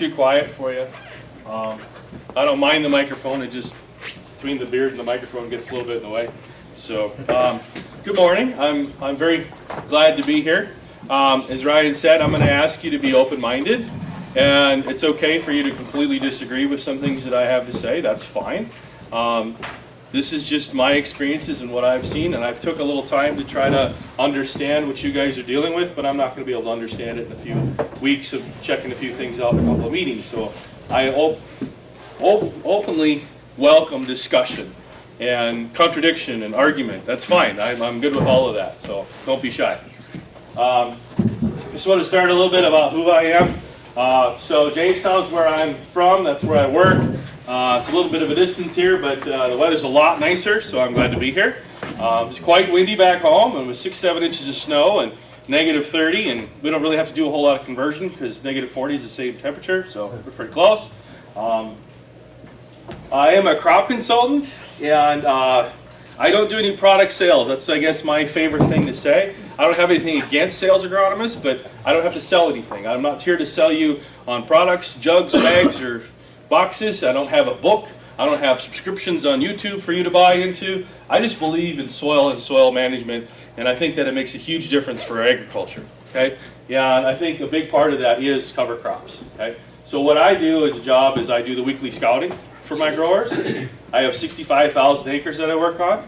too quiet for you. I don't mind the microphone, it just, between the beard and the microphone gets a little bit in the way. So, good morning. I'm very glad to be here. As Ryan said, I'm going to ask you to be open-minded, and it's okay for you to completely disagree with some things that I have to say. That's fine. This is just my experiences and what I've seen, and I've took a little time to try to understand what you guys are dealing with, but I'm not going to be able to understand it in a few weeks of checking a few things out in a couple of meetings. So I openly welcome discussion and contradiction and argument. That's fine. I'm good with all of that, so don't be shy. Just want to start a little bit about who I am. So Jamestown's where I'm from. That's where I work. It's a little bit of a distance here, but the weather's a lot nicer, so I'm glad to be here. It's quite windy back home, and with 6-7 inches of snow and -30, and we don't really have to do a whole lot of conversion because -40 is the same temperature, so we're pretty close. I am a crop consultant, and I don't do any product sales. That's, I guess, my favorite thing to say. I don't have anything against sales agronomists, but I don't have to sell anything. I'm not here to sell you on products, jugs, bags, or boxes. I don't have a book. I don't have subscriptions on YouTube for you to buy into. I just believe in soil and soil management, and I think that it makes a huge difference for agriculture. Okay, yeah, and I think a big part of that is cover crops. Okay, so what I do as a job is I do the weekly scouting for my growers. I have 65,000 acres that I work on,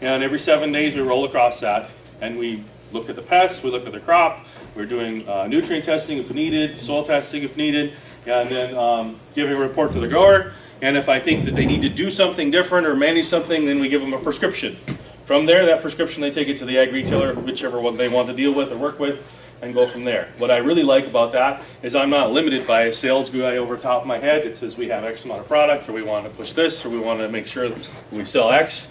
and every 7 days we roll across that, and we look at the pests, we look at the crop. We're doing nutrient testing if needed, soil testing if needed, and then giving a report to the grower. And if I think that they need to do something different or manage something, then we give them a prescription. From there, that prescription, they take it to the ag retailer, whichever one they want to deal with or work with, and go from there. What I really like about that is I'm not limited by a sales guy over top of my head. It says we have X amount of product, or we want to push this, or we want to make sure that we sell X.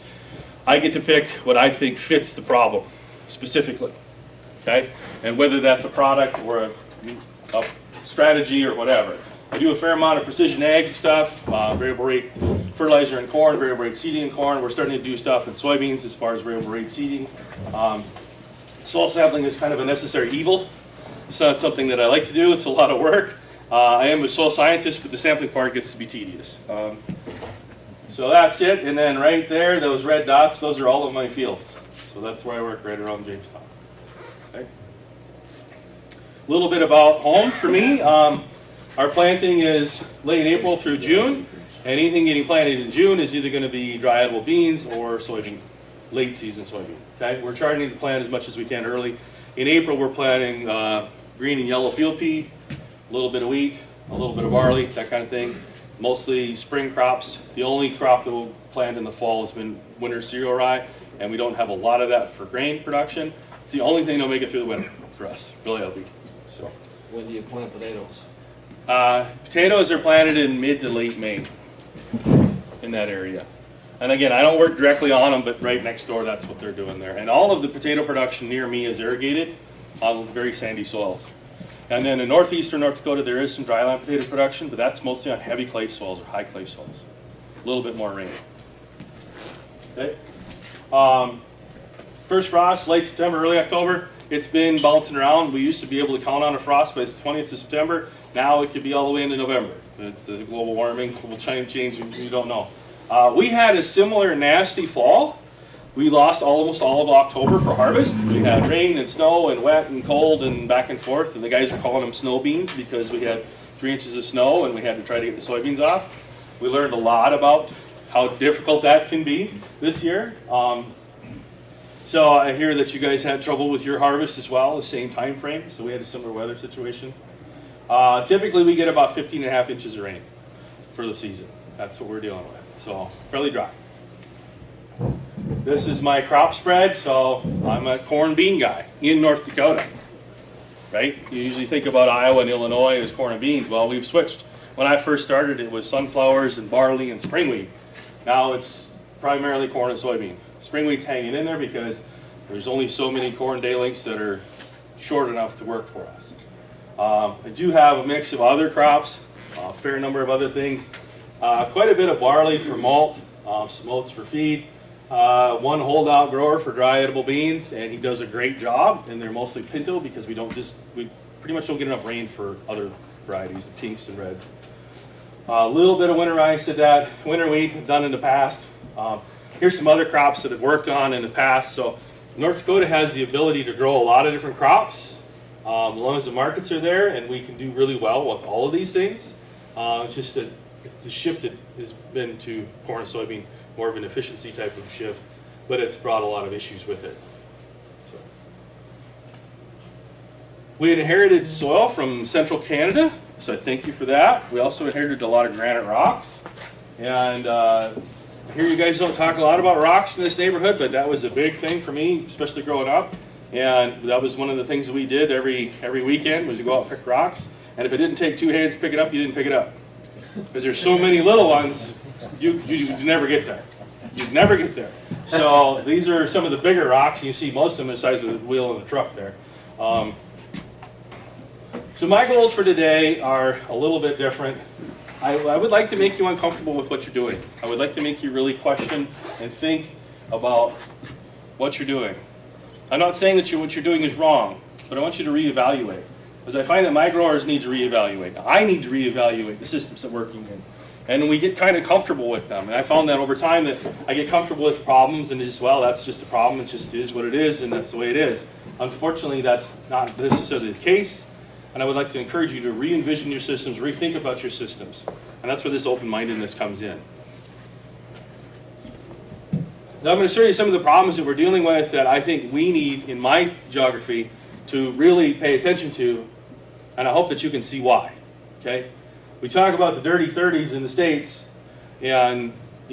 I get to pick what I think fits the problem specifically. Okay? And whether that's a product or a strategy or whatever. I do a fair amount of precision ag stuff, variable rate fertilizer in corn, variable rate seeding in corn. We're starting to do stuff in soybeans as far as variable rate seeding. Soil sampling is kind of a necessary evil. It's not something that I like to do. It's a lot of work. I am a soil scientist, but the sampling part gets to be tedious. So that's it. And then right there, those red dots, those are all of my fields. So that's where I work, right around Jamestown. Okay. A little bit about home for me. Our planting is late April through June, and anything getting planted in June is either going to be dry edible beans or soybean, late season soybean. Okay, we're trying to plant as much as we can early. In April, we're planting green and yellow field pea, a little bit of wheat, a little bit of barley, that kind of thing. Mostly spring crops. The only crop that we'll plant in the fall has been winter cereal rye, and we don't have a lot of that for grain production. It's the only thing that'll make it through the winter for us, really. So. When do you plant potatoes? Potatoes are planted in mid to late May in that area. And again, I don't work directly on them, but right next door, that's what they're doing there. And all of the potato production near me is irrigated on very sandy soils. And then in northeastern North Dakota, there is some dryland potato production, but that's mostly on heavy clay soils or high clay soils. A little bit more rain. Okay. First frost, late September, early October. It's been bouncing around. We used to be able to count on a frost by the 20th of September. Now it could be all the way into November. It's the global warming, global change, you don't know. We had a similar nasty fall. We lost almost all of October for harvest. We had rain and snow and wet and cold and back and forth, and the guys were calling them snow beans because we had 3 inches of snow and we had to try to get the soybeans off. We learned a lot about how difficult that can be this year. So I hear that you guys had trouble with your harvest as well, the same time frame, so we had a similar weather situation. Typically we get about 15.5 inches of rain for the season. That's what we're dealing with, so fairly dry. This is my crop spread, so I'm a corn bean guy in North Dakota, right? You usually think about Iowa and Illinois as corn and beans. Well, we've switched. When I first started, it was sunflowers and barley and spring wheat. Now it's primarily corn and soybean. Spring wheat's hanging in there because there's only so many corn day lengths that are short enough to work for us. I do have a mix of other crops, a fair number of other things. Quite a bit of barley for malt, some oats for feed. One holdout grower for dry edible beans, and he does a great job. And they're mostly pinto because we pretty much don't get enough rain for other varieties, the pinks and reds. A little bit of winter rice did that. Winter wheat done in the past. Here's some other crops that I've worked on in the past. So North Dakota has the ability to grow a lot of different crops as long as the markets are there, and we can do really well with all of these things. It's just that the shift has been to corn and soybean, more of an efficiency type of shift, but it's brought a lot of issues with it. So. We inherited soil from Central Canada, so I thank you for that. We also inherited a lot of granite rocks, and here you guys don't talk a lot about rocks in this neighborhood, but that was a big thing for me, especially growing up. And that was one of the things that we did every weekend, was to go out and pick rocks. And if it didn't take 2 hands to pick it up, you didn't pick it up. Because there's so many little ones, you'd never get there. You'd never get there. So these are some of the bigger rocks. You see most of them the size of the wheel in the truck there. So my goals for today are a little bit different. I would like to make you uncomfortable with what you're doing. I would like to make you really question and think about what you're doing. I'm not saying that what you're doing is wrong, but I want you to reevaluate. Because I find that my growers need to reevaluate. I need to reevaluate the systems that we're working in. And we get kind of comfortable with them. And I found that over time that I get comfortable with problems and just, well, that's just a problem. It just is what it is, and that's the way it is. Unfortunately, that's not necessarily the case. And I would like to encourage you to re-envision your systems, rethink about your systems. And that's where this open-mindedness comes in. Now I'm going to show you some of the problems that we're dealing with that I think we need in my geography to really pay attention to, and I hope that you can see why. Okay? We talk about the dirty 30s in the States, and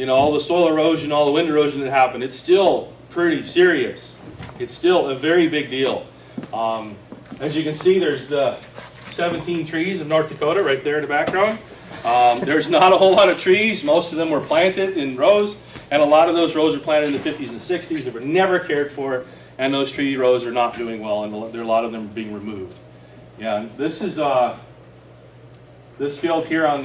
all the soil erosion, all the wind erosion that happened. It's still pretty serious. It's still a very big deal. As you can see, there's the 17 trees of North Dakota right there in the background. There's not a whole lot of trees. Most of them were planted in rows, and a lot of those rows were planted in the 50s and 60s. They were never cared for, and those tree rows are not doing well, and a lot of them are being removed. Yeah, this is this field here on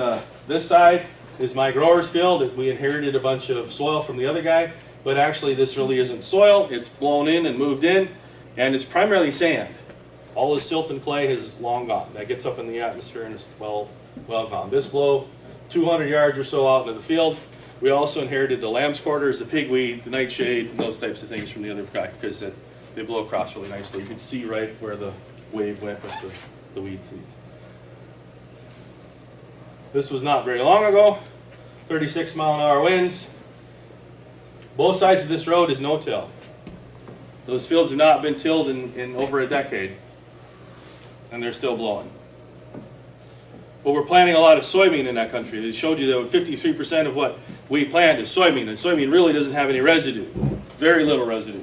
this side is my grower's field. We inherited a bunch of soil from the other guy, but actually this really isn't soil. It's blown in and moved in, and it's primarily sand. All the silt and clay is long gone. That gets up in the atmosphere and is well gone. This blow 200 yards or so out into the field. We also inherited the lamb's quarters, the pigweed, the nightshade, and those types of things from the other guy because they blow across really nicely. You can see right where the wave went with the weed seeds. This was not very long ago. 36-mile-an-hour winds. Both sides of this road is no-till. Those fields have not been tilled in over a decade, and they're still blowing. But we're planting a lot of soybean in that country. It showed you that 53% of what we plant is soybean, and soybean really doesn't have any residue, very little residue.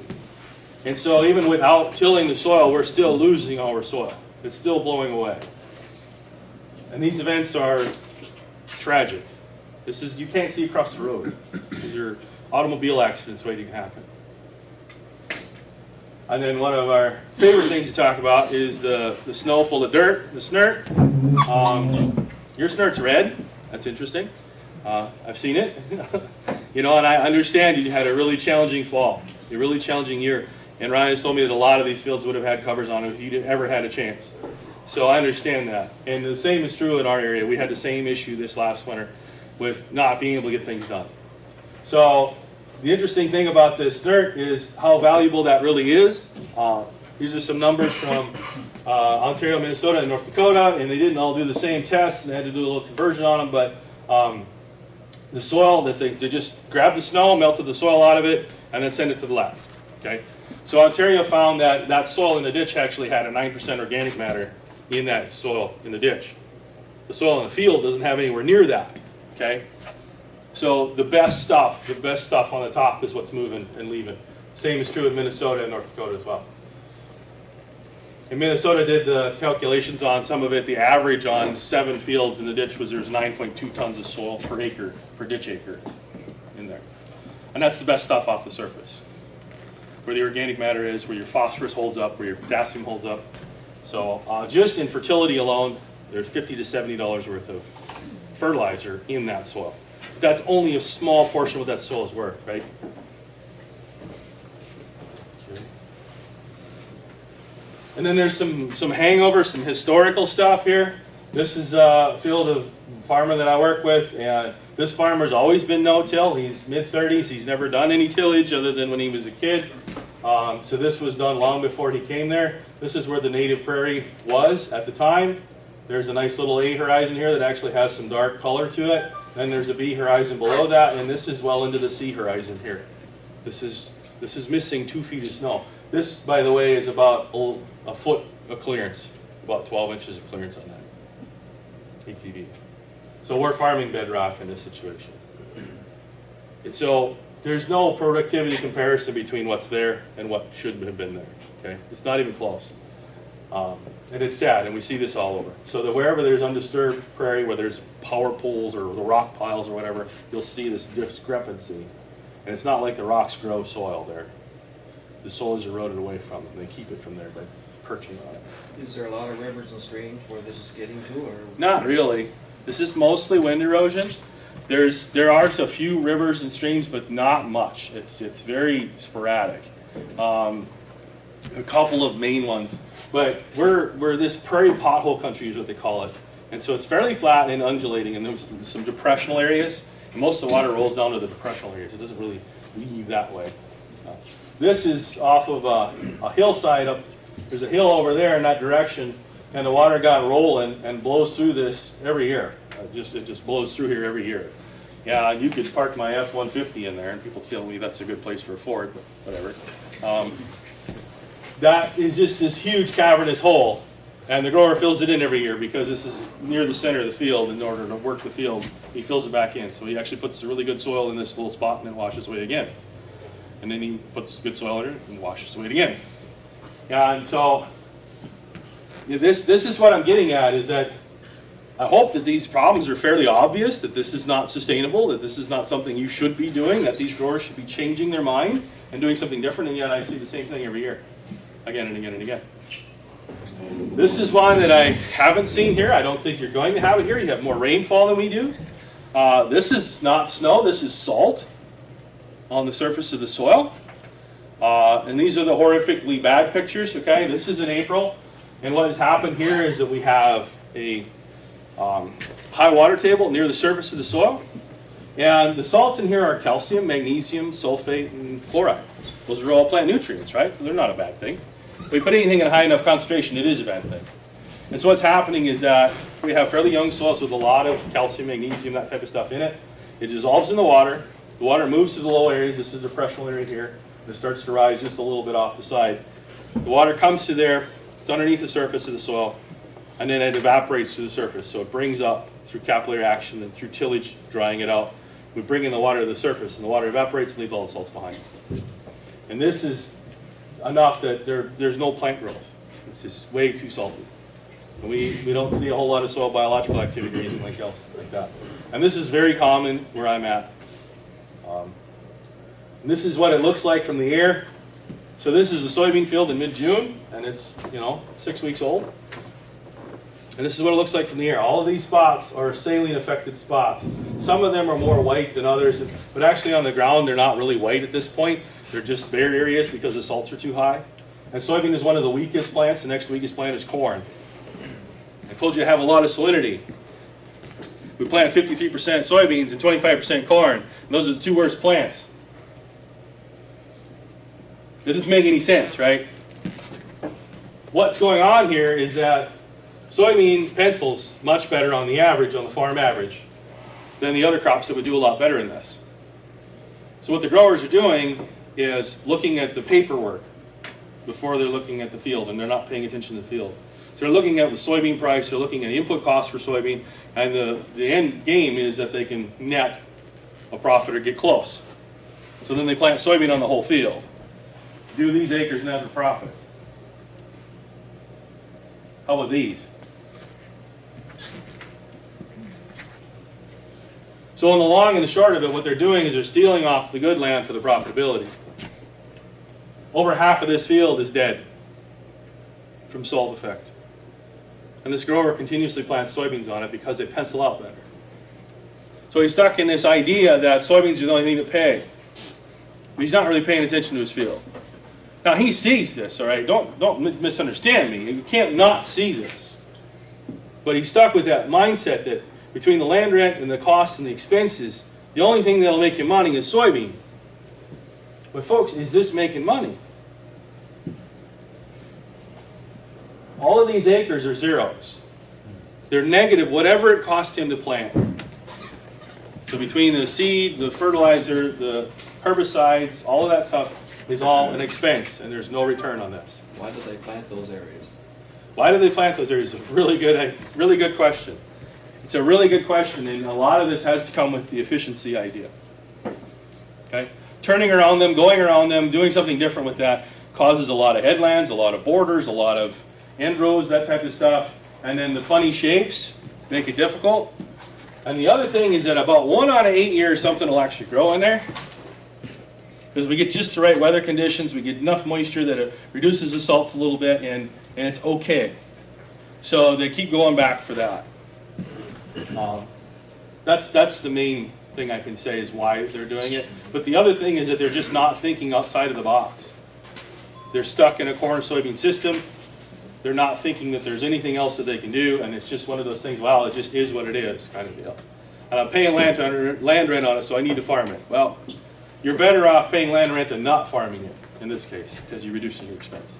And so even without tilling the soil, we're still losing our soil. It's still blowing away. And these events are tragic. You can't see across the road. These are automobile accidents waiting to happen. And then one of our favorite things to talk about is the snow full of dirt, the snert. Your snert's red. That's interesting. I've seen it. And I understand you had a really challenging fall, a really challenging year. And Ryan has told me that a lot of these fields would have had covers on them if you ever had a chance. So I understand that. And the same is true in our area. We had the same issue this last winter with not being able to get things done. So the interesting thing about this snert is how valuable that really is. These are some numbers from Ontario, Minnesota, and North Dakota, and they didn't all do the same tests, and they had to do a little conversion on them, but the soil, that they just grabbed the snow, melted the soil out of it, and then send it to the lab. Okay? So Ontario found that that soil in the ditch actually had a 9% organic matter in that soil in the ditch. The soil in the field doesn't have anywhere near that. Okay? So the best stuff on the top is what's moving and leaving. Same is true in Minnesota and North Dakota as well. And Minnesota did the calculations on some of it. The average on 7 fields in the ditch was there's 9.2 tons of soil per acre, per ditch acre in there. And that's the best stuff off the surface. Where the organic matter is, where your phosphorus holds up, where your potassium holds up. So just in fertility alone, there's $50 to $70 worth of fertilizer in that soil. That's only a small portion of what that soil is worth, right? Okay. And then there's some hangover, some historical stuff here. This is a field of farmer that I work with, and this farmer's always been no-till. He's mid-30s. He's never done any tillage other than when he was a kid. So this was done long before he came there. This is where the native prairie was at the time. There's a nice little A horizon here that actually has some dark color to it. Then there's a B horizon below that, and this is well into the C horizon here. This is missing 2 feet of snow. This, by the way, is about a foot of clearance, about 12 inches of clearance on that ATV. So we're farming bedrock in this situation. And so there's no productivity comparison between what's there and what should have been there. Okay, it's not even close. And it's sad, and we see this all over. So that wherever there's undisturbed prairie, where there's power pools or the rock piles or whatever, you'll see this discrepancy. And it's not like the rocks grow soil there. The soil is eroded away from them. They keep it from there by perching on it. Is there a lot of rivers and streams where this is getting to, or? Not really. This is mostly wind erosion. There are a few rivers and streams, but not much. It's very sporadic. A couple of main ones, but we're this prairie pothole country is what they call it, and so it's fairly flat and undulating, and there's some depressional areas. And most of the water rolls down to the depressional areas. It doesn't really leave that way. This is off of a hillside up. There's a hill over there in that direction, and the water got rolling and blows through this every year. It just blows through here every year. Yeah, you could park my F-150 in there, and people tell me that's a good place for a Ford, but whatever. That is just this huge cavernous hole, and the grower fills it in every year because this is near the center of the field. In order to work the field, he fills it back in. So he actually puts really good soil in this little spot and then washes away again. And then he puts good soil in it and washes away again. Yeah, and so this is what I'm getting at, is that I hope that these problems are fairly obvious, that this is not sustainable, that this is not something you should be doing, that these growers should be changing their mind and doing something different, and yet I see the same thing every year. Again and again and again. This is one that I haven't seen here. I don't think you're going to have it here. You have more rainfall than we do. This is not snow. This is salt on the surface of the soil. And these are the horrifically bad pictures. Okay, this is in April. And what has happened here is that we have a high water table near the surface of the soil. And the salts in here are calcium, magnesium, sulfate, and chloride. Those are all plant nutrients, right? They're not a bad thing. If we put anything in a high enough concentration, it is a bad thing. And so what's happening is that we have fairly young soils with a lot of calcium, magnesium, that type of stuff in it. It dissolves in the water. The water moves to the low areas. This is the depressional area here. It starts to rise just a little bit off the side. The water comes to there. It's underneath the surface of the soil. And then it evaporates to the surface. So it brings up through capillary action and through tillage, drying it out. We bring in the water to the surface, and the water evaporates and leaves all the salts behind. And this is enough that there's no plant growth. It's just way too salty. And we don't see a whole lot of soil biological activity or anything like that. And this is very common where I'm at. And this is what it looks like from the air. So this is a soybean field in mid-June, and it's 6 weeks old. And this is what it looks like from the air. All of these spots are saline affected spots. Some of them are more white than others, but actually on the ground they're not really white at this point. They're just bare areas because the salts are too high. And soybean is one of the weakest plants. The next weakest plant is corn. I told you I have a lot of salinity. We plant 53% soybeans and 25% corn. And those are the two worst plants. That doesn't make any sense, right? What's going on here is that soybean pencils much better on the average, on the farm average, than the other crops that would do a lot better in this. So what the growers are doing is looking at the paperwork before they're looking at the field, and they're not paying attention to the field. So they're looking at the soybean price, they're looking at input costs for soybean, and the end game is that they can net a profit or get close. So then they plant soybean on the whole field. Do these acres net a profit? How about these? So in the long and the short of it, what they're doing is they're stealing off the good land for the profitability. Over half of this field is dead from salt effect. And this grower continuously plants soybeans on it because they pencil out better. So he's stuck in this idea that soybeans are the only thing to pay. But he's not really paying attention to his field. Now he sees this, all right? Don't misunderstand me. You can't not see this. But he's stuck with that mindset that between the land rent and the costs and the expenses, the only thing that'll make you money is soybean. But folks, is this making money? All of these acres are zeros. They're negative whatever it cost him to plant. So between the seed, the fertilizer, the herbicides, all of that stuff is all an expense, and there's no return on this. Why did they plant those areas? Why do they plant those areas? It's a really good question. It's a really good question, and a lot of this has to come with the efficiency idea. Okay? Turning around them, going around them, doing something different with that causes a lot of headlands, a lot of borders, a lot of end rows, that type of stuff. And then the funny shapes make it difficult. And the other thing is that about 1 out of 8 years something will actually grow in there. Because we get just the right weather conditions, we get enough moisture that it reduces the salts a little bit, and it's okay. So they keep going back for that. That's the main thing I can say is why they're doing it. But the other thing is that they're just not thinking outside of the box. They're stuck in a corn soybean system. They're not thinking that there's anything else that they can do, and it's just one of those things, well, it just is what it is, kind of deal. And I'm paying land rent on it, so I need to farm it. Well, you're better off paying land rent than not farming it, in this case, because you're reducing your expense.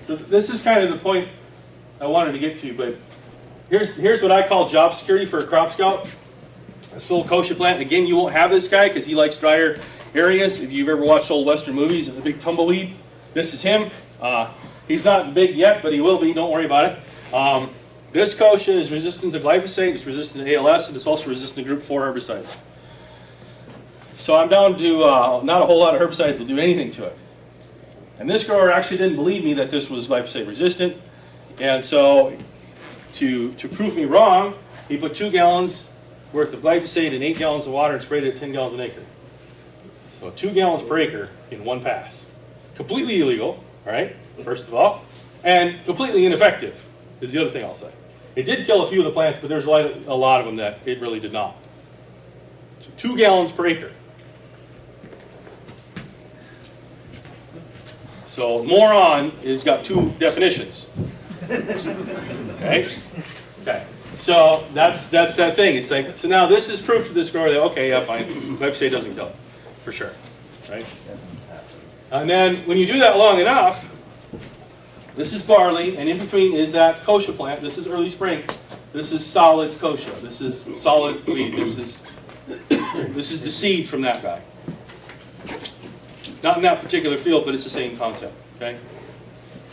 So this is kind of the point I wanted to get to, but here's what I call job security for a crop scout. This little kochia plant, again, you won't have this guy because he likes drier areas. If you've ever watched old Western movies of the big tumbleweed, this is him. He's not big yet, but he will be. Don't worry about it. This kochia is resistant to glyphosate, it's resistant to ALS, and it's also resistant to group 4 herbicides. So I'm down to not a whole lot of herbicides to do anything to it. And this grower actually didn't believe me that this was glyphosate resistant. And so to prove me wrong, he put 2 gallons worth of glyphosate in 8 gallons of water and sprayed it at 10 gallons an acre. So 2 gallons per acre in one pass. Completely illegal, all right, first of all, and completely ineffective is the other thing I'll say. It did kill a few of the plants, but there's a lot of them that it really did not. So 2 gallons per acre. So moron has got 2 definitions. Okay? Okay. So that's that thing. It's like, so now this is proof to this grower that, okay, yeah, fine, glyphosate doesn't kill it, for sure, right? And then when you do that long enough, this is barley, and in between is that kochia plant. This is early spring. This is solid kochia. This is solid wheat. This is the seed from that guy. Not in that particular field, but it's the same concept. Okay.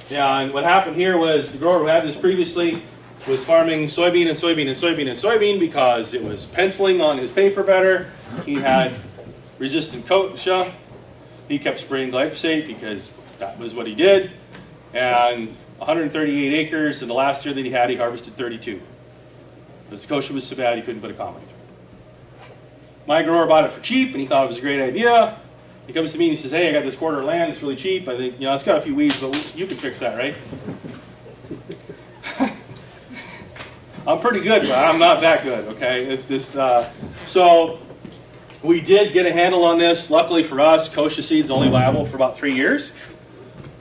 Yeah, and what happened here was the grower who had this previously was farming soybean and soybean and soybean and soybean because it was penciling on his paper better. He had resistant kochia. He kept spraying glyphosate because that was what he did. And 138 acres, and the last year that he harvested 32. Because the kochia was so bad he couldn't put a combine through. My grower bought it for cheap, and he thought it was a great idea. He comes to me and he says, hey, I got this quarter of land, it's really cheap. I think, it's got a few weeds, but you can fix that, right? I'm pretty good, but I'm not that good, okay? It's just, so we did get a handle on this. Luckily for us, kochia seed's only viable for about 3 years.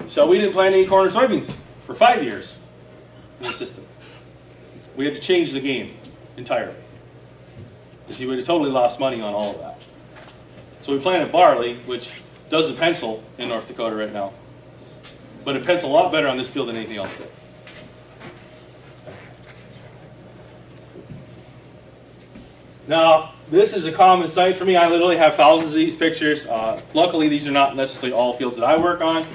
So we didn't plant any corn or soybeans for 5 years in the system. We had to change the game entirely. Because you would have totally lost money on all of that. So we planted barley, which doesn't pencil in North Dakota right now. But it pencils a lot better on this field than anything else did. Now, this is a common sight for me. I literally have thousands of these pictures. Luckily, these are not necessarily all fields that I work on.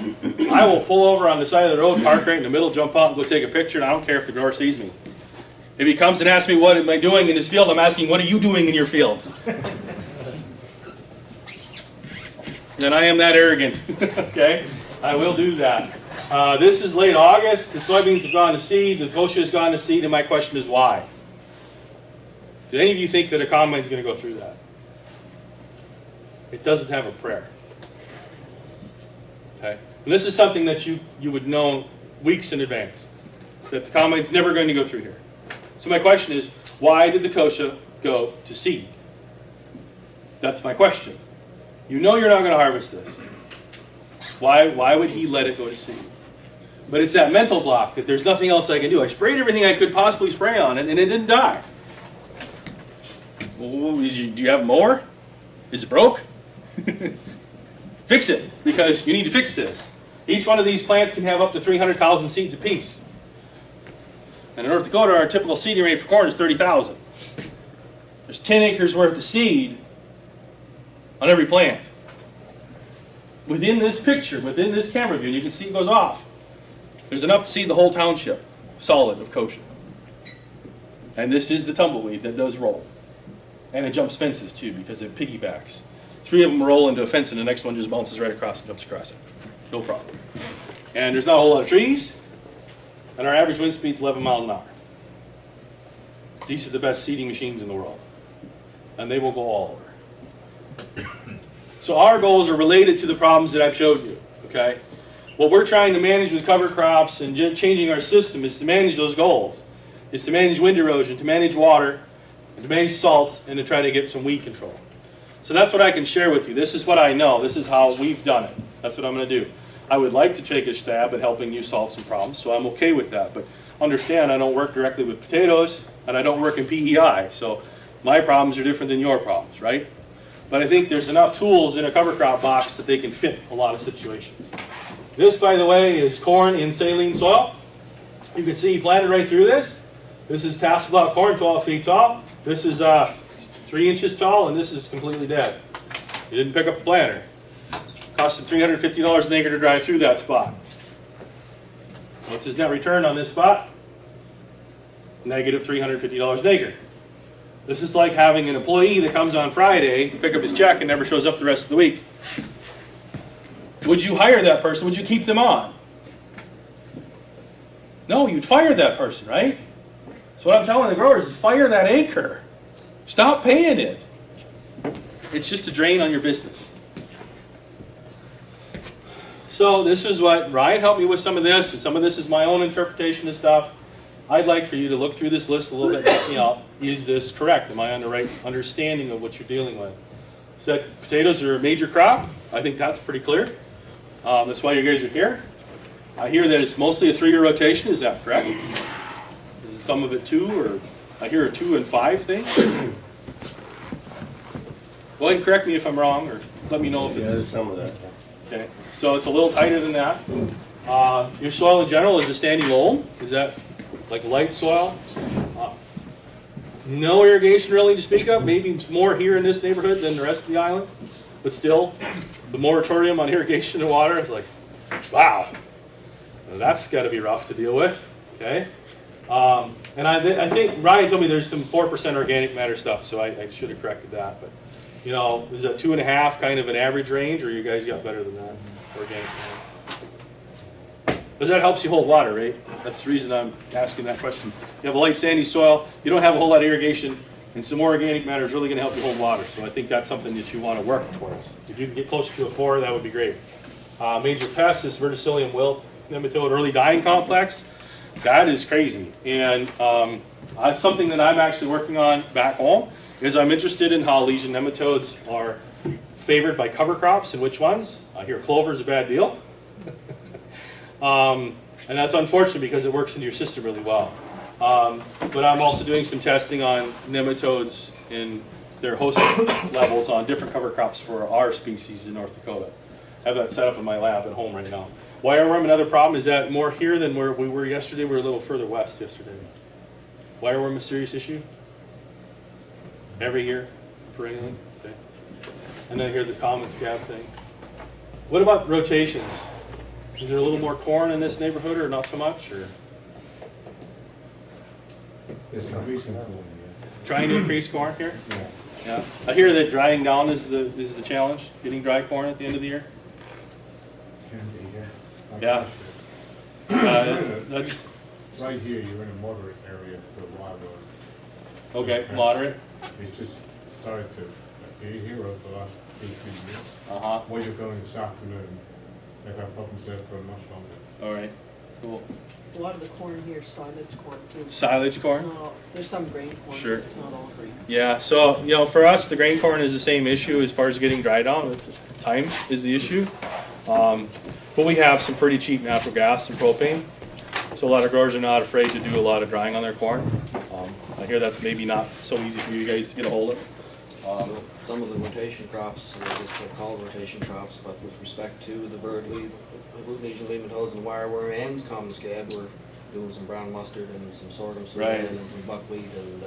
I will pull over on the side of the road, park right in the middle, jump out and go take a picture, and I don't care if the grower sees me. If he comes and asks me what am I doing in his field, I'm asking, what are you doing in your field? And I am that arrogant, okay? I will do that. This is late August. The soybeans have gone to seed. The kochia has gone to seed, and my question is why? Do any of you think that a combine is going to go through that? It doesn't have a prayer. Okay? And this is something that you would know weeks in advance, that the combine's never going to go through here. So my question is, why did the kochia go to seed? That's my question. You know you're not going to harvest this. Why would he let it go to seed? But it's that mental block that there's nothing else I can do. I sprayed everything I could possibly spray on it, and it didn't die. Well, do you have more? Is it broke? Fix it, because you need to fix this. Each one of these plants can have up to 300,000 seeds apiece. And in North Dakota, our typical seeding rate for corn is 30,000. There's 10 acres worth of seed on every plant. Within this picture, within this camera view, you can see it goes off. There's enough to seed the whole township solid of kosher. And this is the tumbleweed that does roll. And it jumps fences too, because it piggybacks. 3 of them roll into a fence and the next one just bounces right across and jumps across it. No problem. And there's not a whole lot of trees, and our average wind speed's 11 miles an hour. These are the best seeding machines in the world. And they will go all over. So our goals are related to the problems that I've showed you, okay? What we're trying to manage with cover crops and changing our system is to manage those goals. Is to manage wind erosion, to manage water, and to manage salts, and to try to get some weed control. So that's what I can share with you. This is what I know. This is how we've done it. That's what I'm going to do. I would like to take a stab at helping you solve some problems, so I'm okay with that. But understand, I don't work directly with potatoes, and I don't work in PEI. So my problems are different than your problems, right? But I think there's enough tools in a cover crop box that they can fit a lot of situations. This, by the way, is corn in saline soil. You can see planted right through this. This is tasseled out corn, 12 feet tall. This is 3 inches tall, and this is completely dead. You didn't pick up the planter. Costed $350 an acre to drive through that spot. What's his net return on this spot? Negative $350 an acre. This is like having an employee that comes on Friday to pick up his check and never shows up the rest of the week. Would you hire that person? Would you keep them on? No, you'd fire that person, right? So what I'm telling the growers is fire that acre. Stop paying it. It's just a drain on your business. So this is what Ryan helped me with some of this, and some of this is my own interpretation of stuff. I'd like for you to look through this list a little bit and help me out. Is this correct? Am I on the right understanding of what you're dealing with? So that potatoes are a major crop. I think that's pretty clear. That's why you guys are here. I hear that it's mostly a 3-year rotation. Is that correct? Is it some of it 2, or I hear a 2 and 5 thing? Go ahead and correct me if I'm wrong, or let me know if it's... there's some of that. Okay, so it's a little tighter than that. Your soil in general is a sandy loam. Is that like light soil? No irrigation really to speak of. Maybe it's more here in this neighborhood than the rest of the island. But still, the moratorium on irrigation and water is like, wow, that's got to be rough to deal with. Okay, and I think Ryan told me there's some 4% organic matter stuff, so I should have corrected that. But you know, is that 2.5 kind of an average range, or you guys got better than that? Organic matter. Because that helps you hold water, right? That's the reason I'm asking that question. You have a light sandy soil, you don't have a whole lot of irrigation, and some more organic matter is really going to help you hold water. So I think that's something that you want to work towards. If you can get closer to a 4, that would be great. Major pest is verticillium wilt nematode early dying complex. That is crazy. And that's something that I'm actually working on back home, because I'm interested in how lesion nematodes are favored by cover crops and which ones. I hear clover is a bad deal. And that's unfortunate because it works into your system really well. But I'm also doing some testing on nematodes and their host levels on different cover crops for our species in North Dakota. I have that set up in my lab at home right now. Wireworm, another problem. Is that more here than where we were yesterday? We were a little further west yesterday. Wireworm a serious issue? Every year, perennially? Okay. And then I hear the common scab thing. What about rotations? Is there a little more corn in this neighborhood, or not so much? Or It's increasing corn, trying to increase corn here? yeah. Yeah. I hear that drying down is the challenge. Getting dry corn at the end of the year. Can be, Yeah. That's Right here, you're in a moderate area for water. okay. Moderate. It's just started to appear here over the last 2-3 years. Uh huh. Where you're going this afternoon, they've had problems there for much longer. All right. Cool. A lot of the corn here is silage corn too. Silage corn? No, there's some grain corn, Sure. but it's not all grain. Yeah, so, you know, for us, the grain corn is the same issue as far as getting dried on. Time is the issue. But we have some pretty cheap natural gas and propane. So a lot of growers are not afraid to do a lot of drying on their corn. I hear that's maybe not so easy for you guys to get a hold of. So some of the rotation crops, they're just called rotation crops, but with respect to the bird weed, root lesion, lematodes, and wireworm and common scab, we're doing some brown mustard and some sorghum Right. and some buckwheat and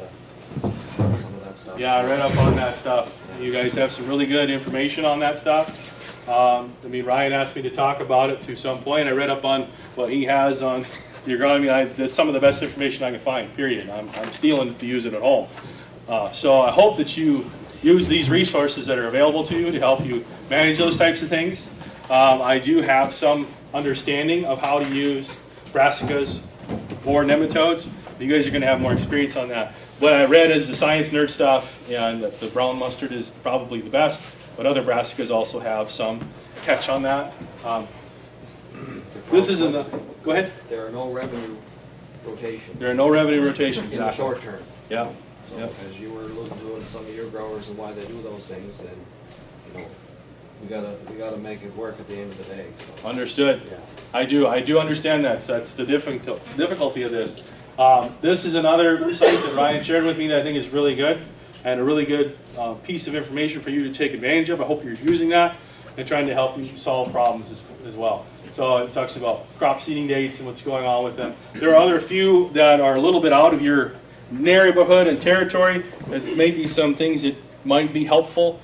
some of that stuff. Yeah, I read up on that stuff. You guys have some really good information on that stuff. I mean, Ryan asked me to talk about it to some point. I read up on what he has on the agronomy. That's some of the best information I can find, period. I'm stealing to use it at home. So I hope that you use these resources that are available to you to help you manage those types of things. I do have some understanding of how to use brassicas for nematodes. You guys are going to have more experience on that. What I read is the science nerd stuff, and the brown mustard is probably the best, but other brassicas also have some catch on that. This is go ahead. There are no revenue rotations There are no revenue rotations. in the short term. Yeah. So Yep. as you were alluding to in some of your growers and why they do those things, then, you know, we gotta make it work at the end of the day. So, Understood. yeah. I do understand that. So that's the difficulty of this. This is another site that Ryan shared with me that I think is really good, and a really good piece of information for you to take advantage of. I hope you're using that and trying to help you solve problems as well. So it talks about crop seeding dates and what's going on with them. There are other few that are a little bit out of your neighborhood and territory. It's maybe some things that might be helpful.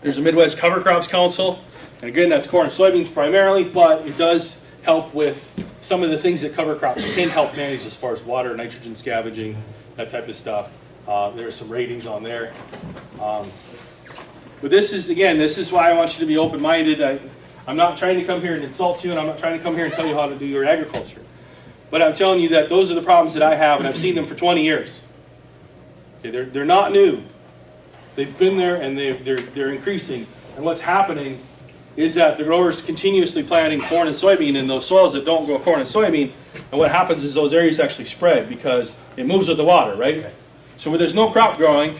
There's a Midwest Cover Crops Council, and again, that's corn and soybeans primarily, but it does help with some of the things that cover crops can help manage as far as water, nitrogen scavenging, that type of stuff. There's some ratings on there. But this is why I want you to be open-minded. I'm not trying to come here and insult you, and I'm not trying to come here and tell you how to do your agriculture. But I'm telling you that those are the problems that I have, and I've seen them for 20 years. Okay, they're not new. They've been there, and they're increasing. And what's happening is that the growers continuously planting corn and soybean in those soils that don't grow corn and soybean. And what happens is those areas actually spread because it moves with the water, right? Okay. So where there's no crop growing,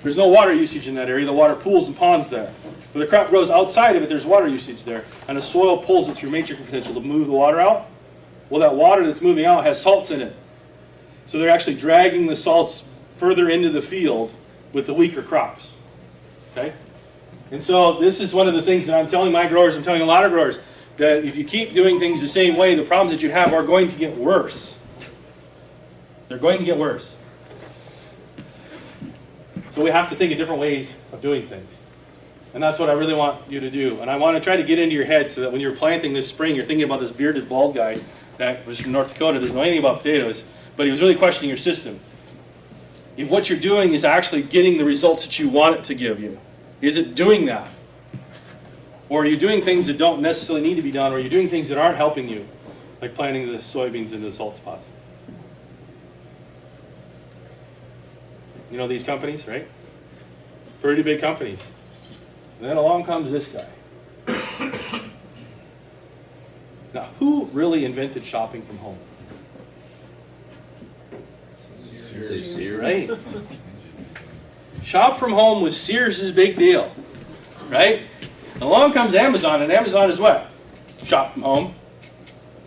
there's no water usage in that area. The water pools and ponds there. Where the crop grows outside of it, there's water usage there. And the soil pulls it through matrix potential to move the water out. Well, that water that's moving out has salts in it. So they're actually dragging the salts further into the field with the weaker crops. Okay? And so this is one of the things that I'm telling my growers, I'm telling a lot of growers, that if you keep doing things the same way, the problems that you have are going to get worse. They're going to get worse. So we have to think of different ways of doing things. And that's what I really want you to do. And I want to try to get into your head so that when you're planting this spring, you're thinking about this bearded bald guy that was from North Dakota, doesn't know anything about potatoes, but he was really questioning your system. If what you're doing is actually getting the results that you want it to give you, is it doing that? Or are you doing things that don't necessarily need to be done, or are you doing things that aren't helping you, like planting the soybeans into the salt spots? You know these companies, right? Pretty big companies. And then along comes this guy. Now, who really invented shopping from home? Sears. Right? Shop from home was Sears' big deal, right? And along comes Amazon, and Amazon is what? Shop from home.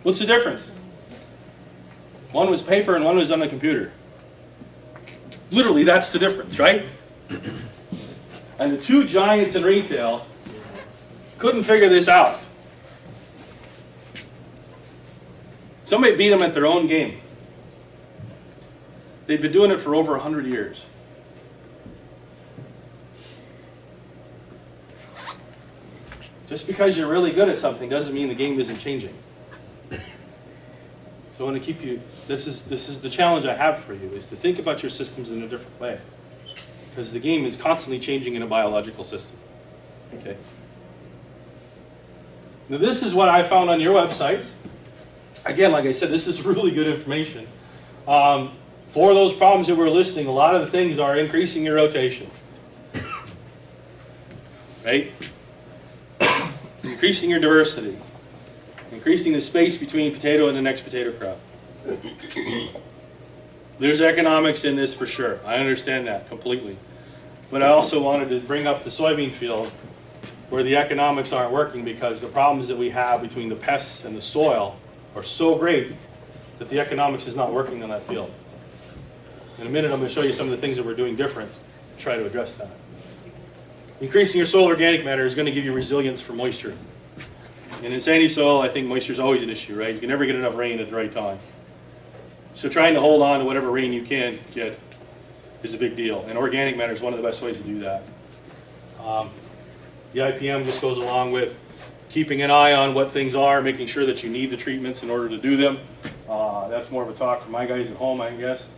What's the difference? One was paper and one was on the computer. Literally, that's the difference, right? And the two giants in retail couldn't figure this out. Somebody beat them at their own game. They've been doing it for over 100 years. Just because you're really good at something doesn't mean the game isn't changing. So I want to keep you, this is the challenge I have for you, is to think about your systems in a different way. Because the game is constantly changing in a biological system. Okay. Now this is what I found on your websites. Again, like I said, this is really good information. For those problems that we're listing, a lot of the things are increasing your rotation. Right? Increasing your diversity. increasing the space between potato and the next potato crop. There's economics in this for sure. I understand that completely. But I also wanted to bring up the soybean field where the economics aren't working because the problems that we have between the pests and the soil are so great that the economics is not working on that field. In a minute, I'm going to show you some of the things that we're doing different to try to address that. Increasing your soil organic matter is going to give you resilience for moisture. And in sandy soil, I think moisture is always an issue, right? You can never get enough rain at the right time. So trying to hold on to whatever rain you can get is a big deal. And organic matter is one of the best ways to do that. The IPM just goes along with keeping an eye on what things are, making sure that you need the treatments in order to do them. That's more of a talk for my guys at home, I guess.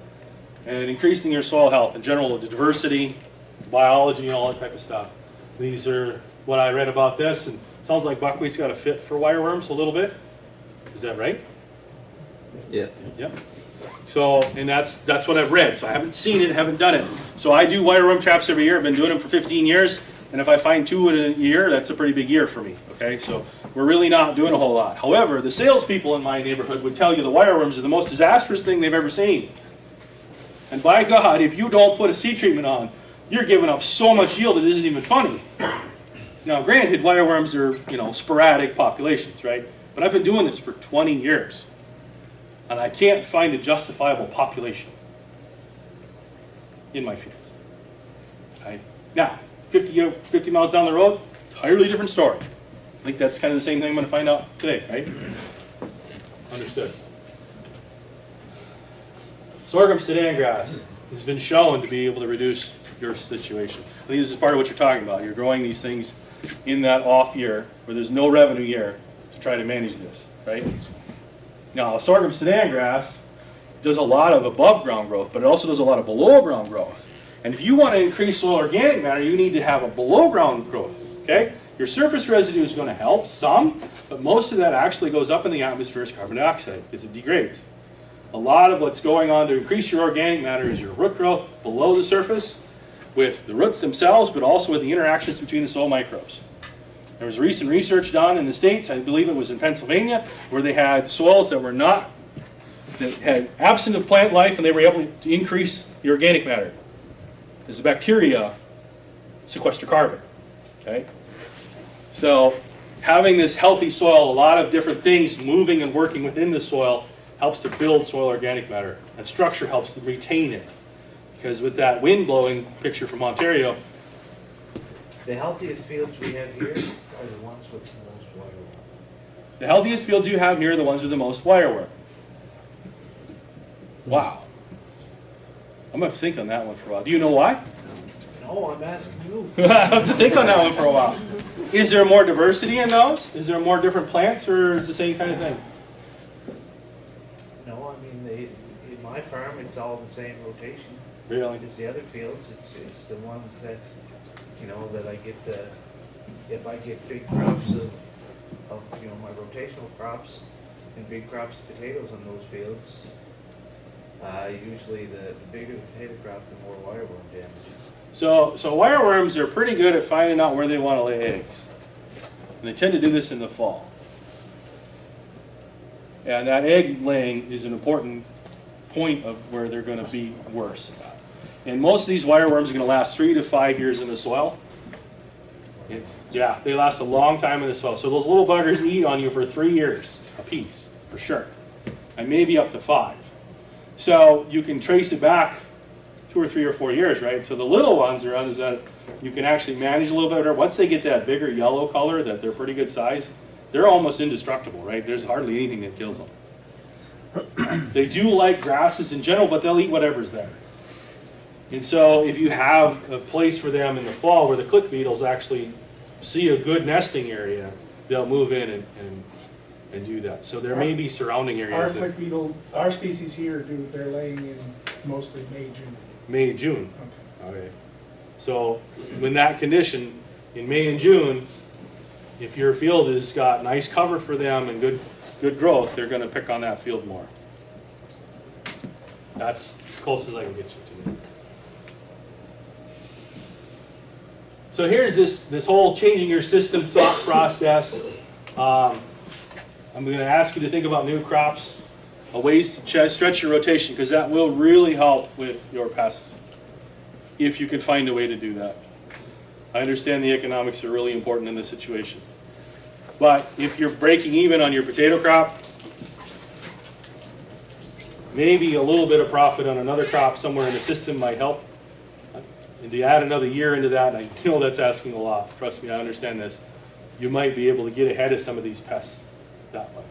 And increasing your soil health in general, the diversity, biology, and all that type of stuff. These are what I read about this, and it sounds like buckwheat's got a fit for wireworms a little bit. Is that right? Yeah. Yep. So, and that's what I've read. So I haven't seen it, haven't done it. So I do wireworm traps every year. I've been doing them for 15 years. And if I find 2 in a year, that's a pretty big year for me. Okay, so we're really not doing a whole lot. However, the salespeople in my neighborhood would tell you the wireworms are the most disastrous thing they've ever seen. And by God, if you don't put a seed treatment on, you're giving up so much yield it isn't even funny. Now, granted, wireworms are sporadic populations, right? But I've been doing this for 20 years. And I can't find a justifiable population in my fields. Okay? Now, 50 miles down the road, entirely different story. I think that's kind of the same thing I'm going to find out today, right? Understood. Sorghum Sudan grass has been shown to be able to reduce your situation. I think this is part of what you're talking about. You're growing these things in that off year where there's no revenue year to try to manage this, right? Now, sorghum Sudan grass does a lot of above ground growth, but it also does a lot of below ground growth. And if you want to increase soil organic matter, you need to have a below ground growth, okay? Your surface residue is going to help some, but most of that actually goes up in the atmosphere as carbon dioxide because it degrades. A lot of what's going on to increase your organic matter is your root growth below the surface with the roots themselves, but also with the interactions between the soil microbes. There was recent research done in the States, I believe it was in Pennsylvania, where they had soils that had absent of plant life, and they were able to increase the organic matter. Because the bacteria sequester carbon, okay? So having this healthy soil, a lot of different things moving and working within the soil helps to build soil organic matter, and structure helps to retain it. Because with that wind blowing picture from Ontario, The healthiest fields we have here are the ones with the most wireworm. the healthiest fields you have here are the ones with the most wireworm. Wow. I'm going to think on that one for a while. Do you know why? No, I'm asking you. I have to think on that one for a while. Is there more diversity in those? Is there more different plants, or is it the same kind of thing? No, I mean, in my farm, it's all the same rotation. Really? It's the other fields, it's the ones that, that I get if I get big crops of my rotational crops and big crops of potatoes on those fields, usually the bigger the potato crop, the more wireworm damage. So wireworms are pretty good at finding out where they want to lay eggs. And they tend to do this in the fall. And that egg laying is an important point of where they're going to be worse. And most of these wireworms are going to last 3 to 5 years in the soil. They last a long time in the soil. So those little buggers eat on you for 3 years a piece, for sure. And maybe up to 5. So you can trace it back 2 or 3 or 4 years, right? So the little ones are others that you can actually manage a little bit better. Once they get that bigger yellow color, that they're pretty good size, they're almost indestructible, right? There's hardly anything that kills them. They do like grasses in general, but they'll eat whatever's there. And so if you have a place for them in the fall where the click beetles actually see a good nesting area, they'll move in and do that. So there may be surrounding Our areas. click beetle, our species here do their laying in mostly May, June. May, June. Okay. Okay. So when that condition, in May and June, if your field has got nice cover for them and good growth, they're going to pick on that field more. That's as close as I can get you today. So here's this whole changing your system thought process. I'm going to ask you to think about new crops, ways to stretch your rotation, because that will really help with your pests, if you can find a way to do that. I understand the economics are really important in this situation. But if you're breaking even on your potato crop, maybe a little bit of profit on another crop somewhere in the system might help. And to add another year into that, and I know that's asking a lot, trust me, I understand this, you might be able to get ahead of some of these pests that way.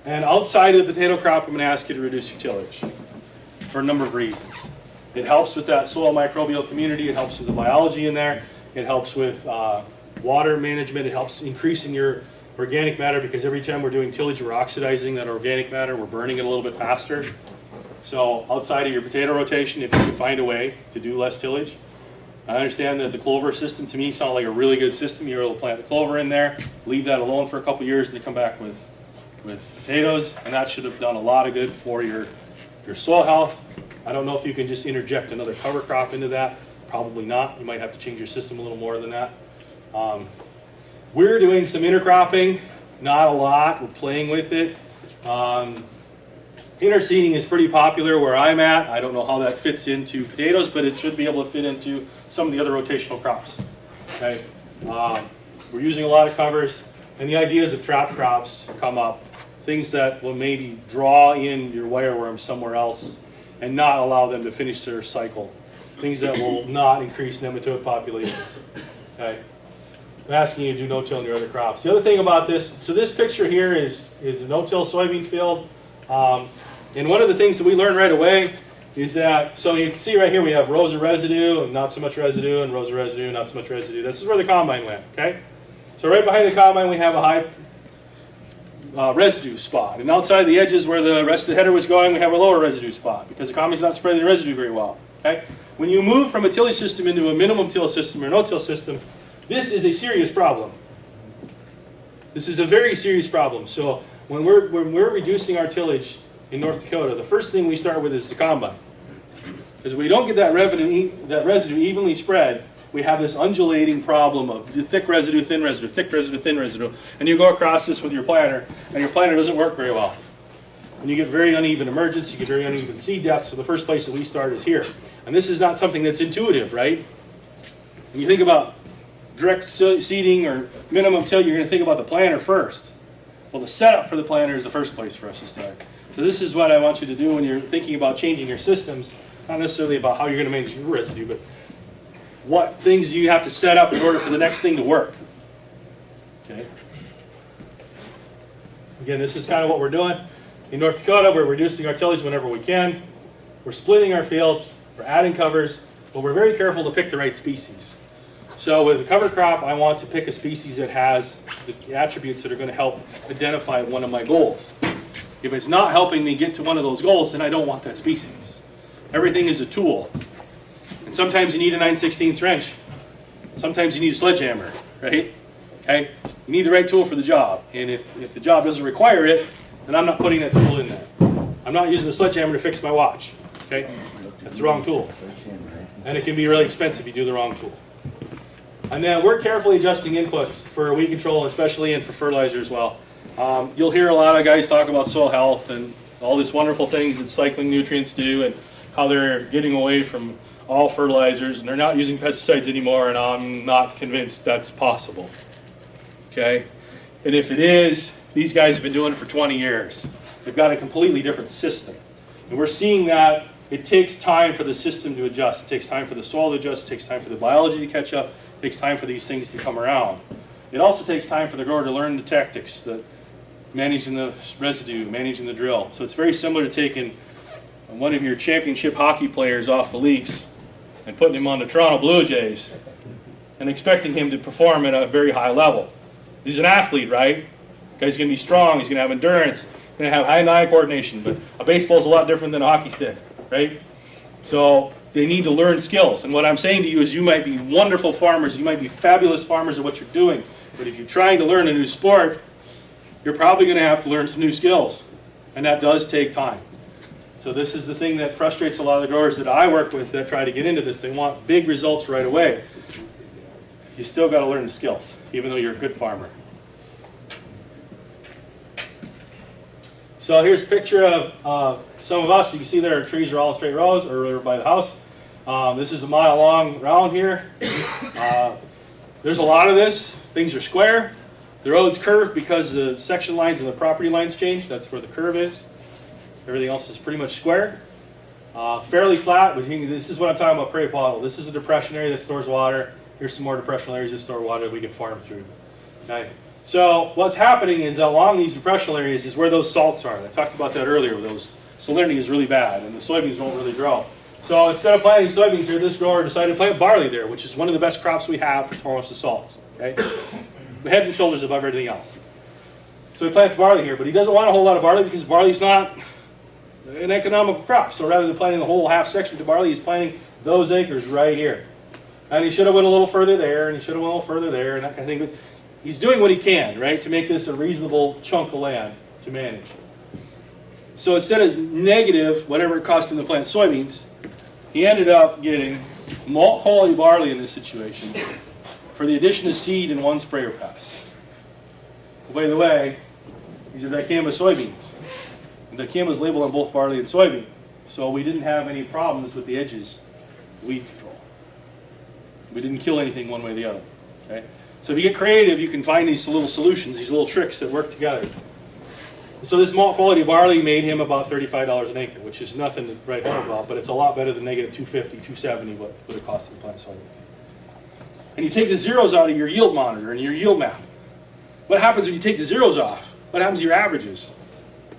And outside of the potato crop, I'm going to ask you to reduce your tillage for a number of reasons. It helps with that soil microbial community, it helps with the biology in there, it helps with water management, it helps increasing your organic matter, because every time we're doing tillage, we're oxidizing that organic matter, we're burning it a little bit faster. So outside of your potato rotation, if you can find a way to do less tillage. I understand that the clover system to me sounds like a really good system. You're able to plant the clover in there, leave that alone for a couple years, and then come back with potatoes, and that should have done a lot of good for your soil health. I don't know if you can just interject another cover crop into that. Probably not. You might have to change your system a little more than that. We're doing some intercropping, not a lot. We're playing with it. Interseeding is pretty popular where I'm at. I don't know how that fits into potatoes, but it should be able to fit into some of the other rotational crops. Okay, we're using a lot of covers, and the ideas of trap crops come up. Things that will maybe draw in your wireworms somewhere else and not allow them to finish their cycle. Things that will not increase nematode populations. Okay, I'm asking you to do no-till in your other crops. The other thing about this, so this picture here is a no-till soybean field. And one of the things that we learned right away is that, so you can see right here we have rows of residue and not so much residue, and rows of residue, not so much residue. This is where the combine went, okay? So right behind the combine we have a high residue spot. And outside the edges where the rest of the header was going, we have a lower residue spot, because the combine's not spreading the residue very well, okay? When you move from a tillage system into a minimum till system or no-till system, this is a serious problem. This is a very serious problem. So when we're reducing our tillage in North Dakota, the first thing we start with is the combine. Because if we don't get that residue evenly spread, we have this undulating problem of thick residue, thin residue, thick residue, thin residue. And you go across this with your planter, and your planter doesn't work very well. And you get very uneven emergence, you get very uneven seed depth, so the first place that we start is here. And this is not something that's intuitive, right? When you think about direct seeding or minimum till, you're going to think about the planter first. Well, the setup for the planter is the first place for us to start. So this is what I want you to do when you're thinking about changing your systems, not necessarily about how you're going to manage your residue, but what things do you have to set up in order for the next thing to work. Okay. Again, this is kind of what we're doing. In North Dakota, we're reducing our tillage whenever we can. We're splitting our fields, we're adding covers, but we're very careful to pick the right species. So with a cover crop, I want to pick a species that has the attributes that are going to help identify one of my goals. If it's not helping me get to one of those goals, then I don't want that species. Everything is a tool. And sometimes you need a 9/16 wrench. Sometimes you need a sledgehammer, right? Okay? You need the right tool for the job. And if the job doesn't require it, then I'm not putting that tool in there. I'm not using a sledgehammer to fix my watch. Okay? That's the wrong tool. And it can be really expensive if you do the wrong tool. And then we're carefully adjusting inputs for weed control, especially, and for fertilizer as well. You'll hear a lot of guys talk about soil health and all these wonderful things that cycling nutrients do, and how they're getting away from all fertilizers and they're not using pesticides anymore, and I'm not convinced that's possible. Okay? And if it is, these guys have been doing it for 20 years. They've got a completely different system. And we're seeing that it takes time for the system to adjust. It takes time for the soil to adjust. It takes time for the biology to catch up. It takes time for these things to come around. It also takes time for the grower to learn the tactics, the managing the residue, managing the drill. So it's very similar to taking one of your championship hockey players off the Leafs and putting him on the Toronto Blue Jays and expecting him to perform at a very high level. He's an athlete, right? The guy's going to be strong, he's going to have endurance, he's going to have hand-eye coordination, but a baseball's a lot different than a hockey stick, right? So they need to learn skills. And what I'm saying to you is you might be wonderful farmers, you might be fabulous farmers at what you're doing, but if you're trying to learn a new sport, you're probably going to have to learn some new skills, and that does take time. So this is the thing that frustrates a lot of the growers that I work with that try to get into this. They want big results right away. You still got to learn the skills, even though you're a good farmer. So here's a picture of some of us. You can see there, trees are all in straight rows, or they're by the house. This is a mile long round here. There's a lot of this. Things are square. The road's curved because the section lines and the property lines changed. That's where the curve is. Everything else is pretty much square. Fairly flat, but this is what I'm talking about, prairie pottle. This is a depression area that stores water. Here's some more depressional areas that store water that we can farm through. Okay. So what's happening is along these depressional areas is where those salts are. I talked about that earlier, where those salinity is really bad and the soybeans don't really grow. So instead of planting soybeans here, this grower decided to plant barley there, which is one of the best crops we have for tolerance to salts. Okay? Head and shoulders above everything else. So he plants barley here, but he doesn't want a whole lot of barley because barley's not an economical crop. So rather than planting the whole half section to barley, he's planting those acres right here. And he should have went a little further there, and he should have went a little further there, and that kind of thing. But he's doing what he can, right, to make this a reasonable chunk of land to manage. So instead of negative, whatever it cost him to plant soybeans, he ended up getting malt quality barley in this situation for the addition of seed in one sprayer pass. By the way, these are dicamba soybeans. The dicamba is labeled on both barley and soybean, so we didn't have any problems with the edges, weed control. We didn't kill anything one way or the other. Okay? So if you get creative, you can find these little solutions, these little tricks that work together. So this malt quality barley made him about $35 an acre, which is nothing to write home about, but it's a lot better than negative 250, 270 what would have cost him to plant soybeans. And you take the zeros out of your yield monitor and your yield map. What happens when you take the zeros off? What happens to your averages?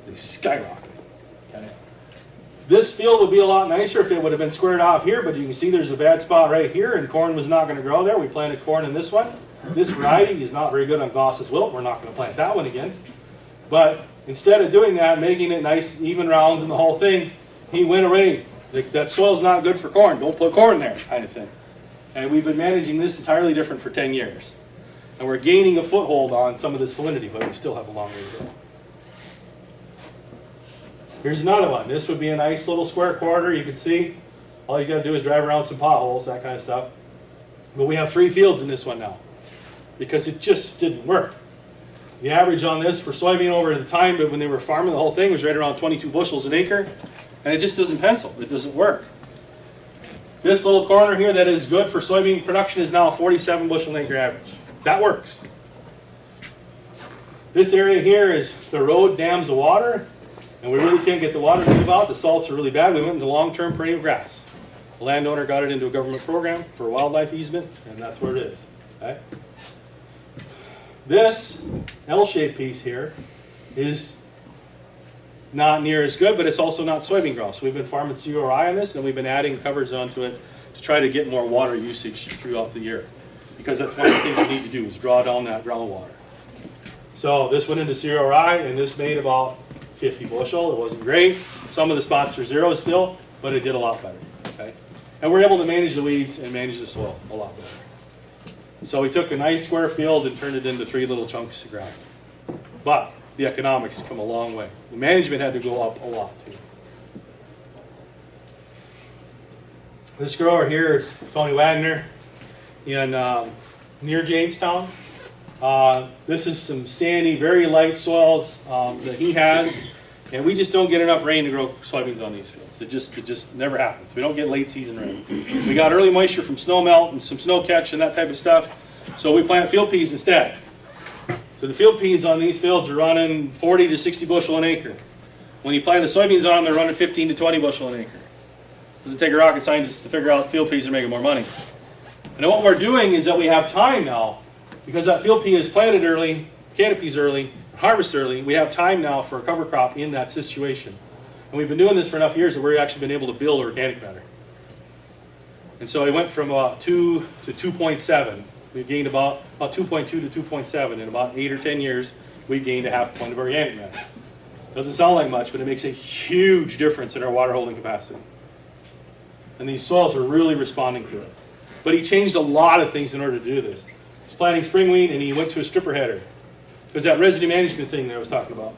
They skyrocket. Okay? This field would be a lot nicer if it would have been squared off here, but you can see there's a bad spot right here, and corn was not going to grow there. We planted corn in this one. This variety is not very good on Gosses wilt. We're not going to plant that one again. But instead of doing that, making it nice, even rounds and the whole thing, he went away. That soil's not good for corn. Don't put corn there, kind of thing. And we've been managing this entirely different for 10 years. And we're gaining a foothold on some of the salinity, but we still have a long way to go. Here's another one. This would be a nice little square quarter. You can see all you got to do is drive around some potholes, that kind of stuff. But we have 3 fields in this one now because it just didn't work. The average on this for soybean over the time, but when they were farming the whole thing, was right around 22 bushels an acre, and it just doesn't pencil. It doesn't work. This little corner here that is good for soybean production is now a 47 bushel an acre average. That works. This area here is the road dams the water, and we really can't get the water to move out. The salts are really bad. We went into long-term perennial grass. The landowner got it into a government program for wildlife easement, and that's where it is. Okay? This L-shaped piece here is not near as good, but it's also not soybean ground. So we've been farming CORI on this, and we've been adding covers onto it to try to get more water usage throughout the year. Because that's one of the things we need to do is draw down that groundwater. So this went into CORI, and this made about 50 bushel. It wasn't great. Some of the spots are zeros still, but it did a lot better. Okay? And we're able to manage the weeds and manage the soil a lot better. So we took a nice square field and turned it into 3 little chunks of ground. But the economics come a long way. The management had to go up a lot too. This grower here is Tony Wagner in near Jamestown. This is some sandy, very light soils that he has, and we just don't get enough rain to grow soybeans on these fields. It just never happens. We don't get late season rain. We got early moisture from snow melt and some snow catch and that type of stuff, so we plant field peas instead. So the field peas on these fields are running 40 to 60 bushel an acre. When you plant the soybeans on them, they're running 15 to 20 bushel an acre. It doesn't take a rocket scientist to figure out field peas are making more money. And what we're doing is that we have time now, because that field pea is planted early, canopies early, harvest early, we have time now for a cover crop in that situation. And we've been doing this for enough years that we've actually been able to build organic matter. And so it went from about 2 to 2.7. We've gained about 2.2 to 2.7. In about 8 or 10 years, we've gained a half point of organic matter. Doesn't sound like much, but it makes a huge difference in our water holding capacity. And these soils are really responding to it. But he changed a lot of things in order to do this. He's planting spring wheat, and he went to a stripper header. It was that residue management thing that I was talking about.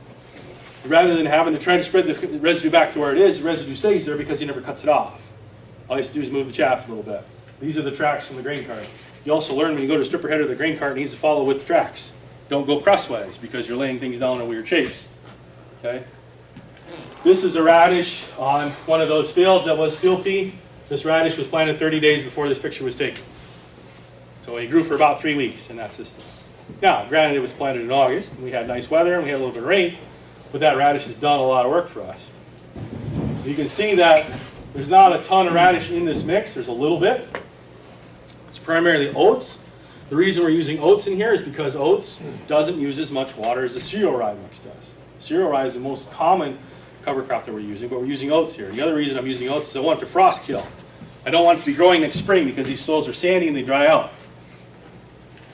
Rather than having to try to spread the residue back to where it is, the residue stays there because he never cuts it off. All he has to do is move the chaff a little bit. These are the tracks from the grain cart. You also learn when you go to a stripper header, the grain cart needs to follow with the tracks. Don't go crosswise because you're laying things down in weird shapes. Okay? This is a radish on one of those fields that was field pea. This radish was planted 30 days before this picture was taken. So he grew for about 3 weeks in that system. Now, granted, it was planted in August, and we had nice weather, and we had a little bit of rain, but that radish has done a lot of work for us. So you can see that there's not a ton of radish in this mix. There's a little bit. It's primarily oats. The reason we're using oats in here is because oats doesn't use as much water as the cereal rye mix does. Cereal rye is the most common cover crop that we're using, but we're using oats here. The other reason I'm using oats is I want it to frost kill. I don't want it to be growing next spring because these soils are sandy and they dry out.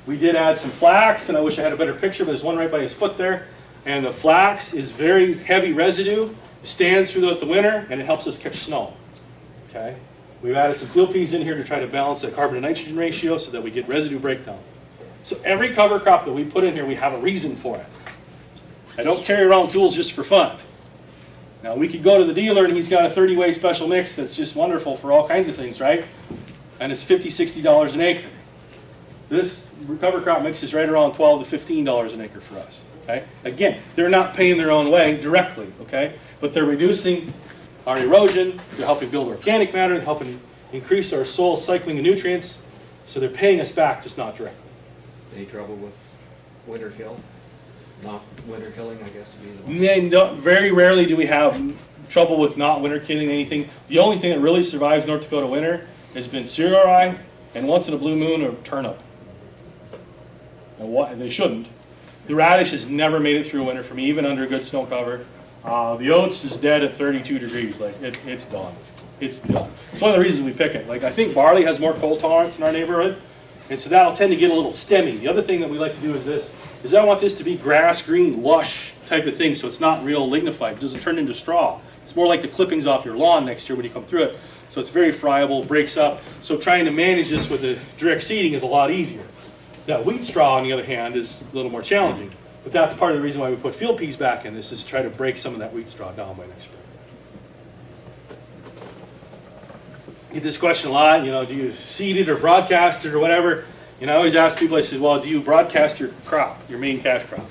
We did add some flax, and I wish I had a better picture, but there's one right by his foot there. And the flax is very heavy residue, stands throughout the winter, and it helps us catch snow. Okay? We've added some field peas in here to try to balance that carbon to nitrogen ratio so that we get residue breakdown. So every cover crop that we put in here, we have a reason for it. I don't carry around tools just for fun. Now, we could go to the dealer and he's got a 30-way special mix that's just wonderful for all kinds of things, right? And it's $50, $60 an acre. This cover crop mix is right around $12 to $15 an acre for us. Okay? Again, they're not paying their own way directly, okay? But they're reducing our erosion, they're helping build organic matter, they're helping increase our soil cycling of nutrients, so they're paying us back, just not directly. Any trouble with winter kill? Not winter killing, I guess, would be the one. And very rarely do we have trouble with not winter killing anything. The only thing that really survives North Dakota winter has been cereal rye, and once in a blue moon, a turnip. And they shouldn't. The radish has never made it through winter for me, even under good snow cover. The oats is dead at 32 degrees. Like it's done. It's done. It's one of the reasons we pick it. Like I think barley has more cold tolerance in our neighborhood, and so that'll tend to get a little stemmy. The other thing that we like to do is this: is I want this to be grass green, lush type of thing, so it's not real lignified. It doesn't turn into straw. It's more like the clippings off your lawn next year when you come through it. So it's very friable, breaks up. So trying to manage this with the direct seeding is a lot easier. That wheat straw, on the other hand, is a little more challenging. But that's part of the reason why we put field peas back in this, is to try to break some of that wheat straw down by next spring. Get this question a lot, do you seed it or broadcast it or whatever? I always ask people, I said, well, do you broadcast your crop, your main cash crop?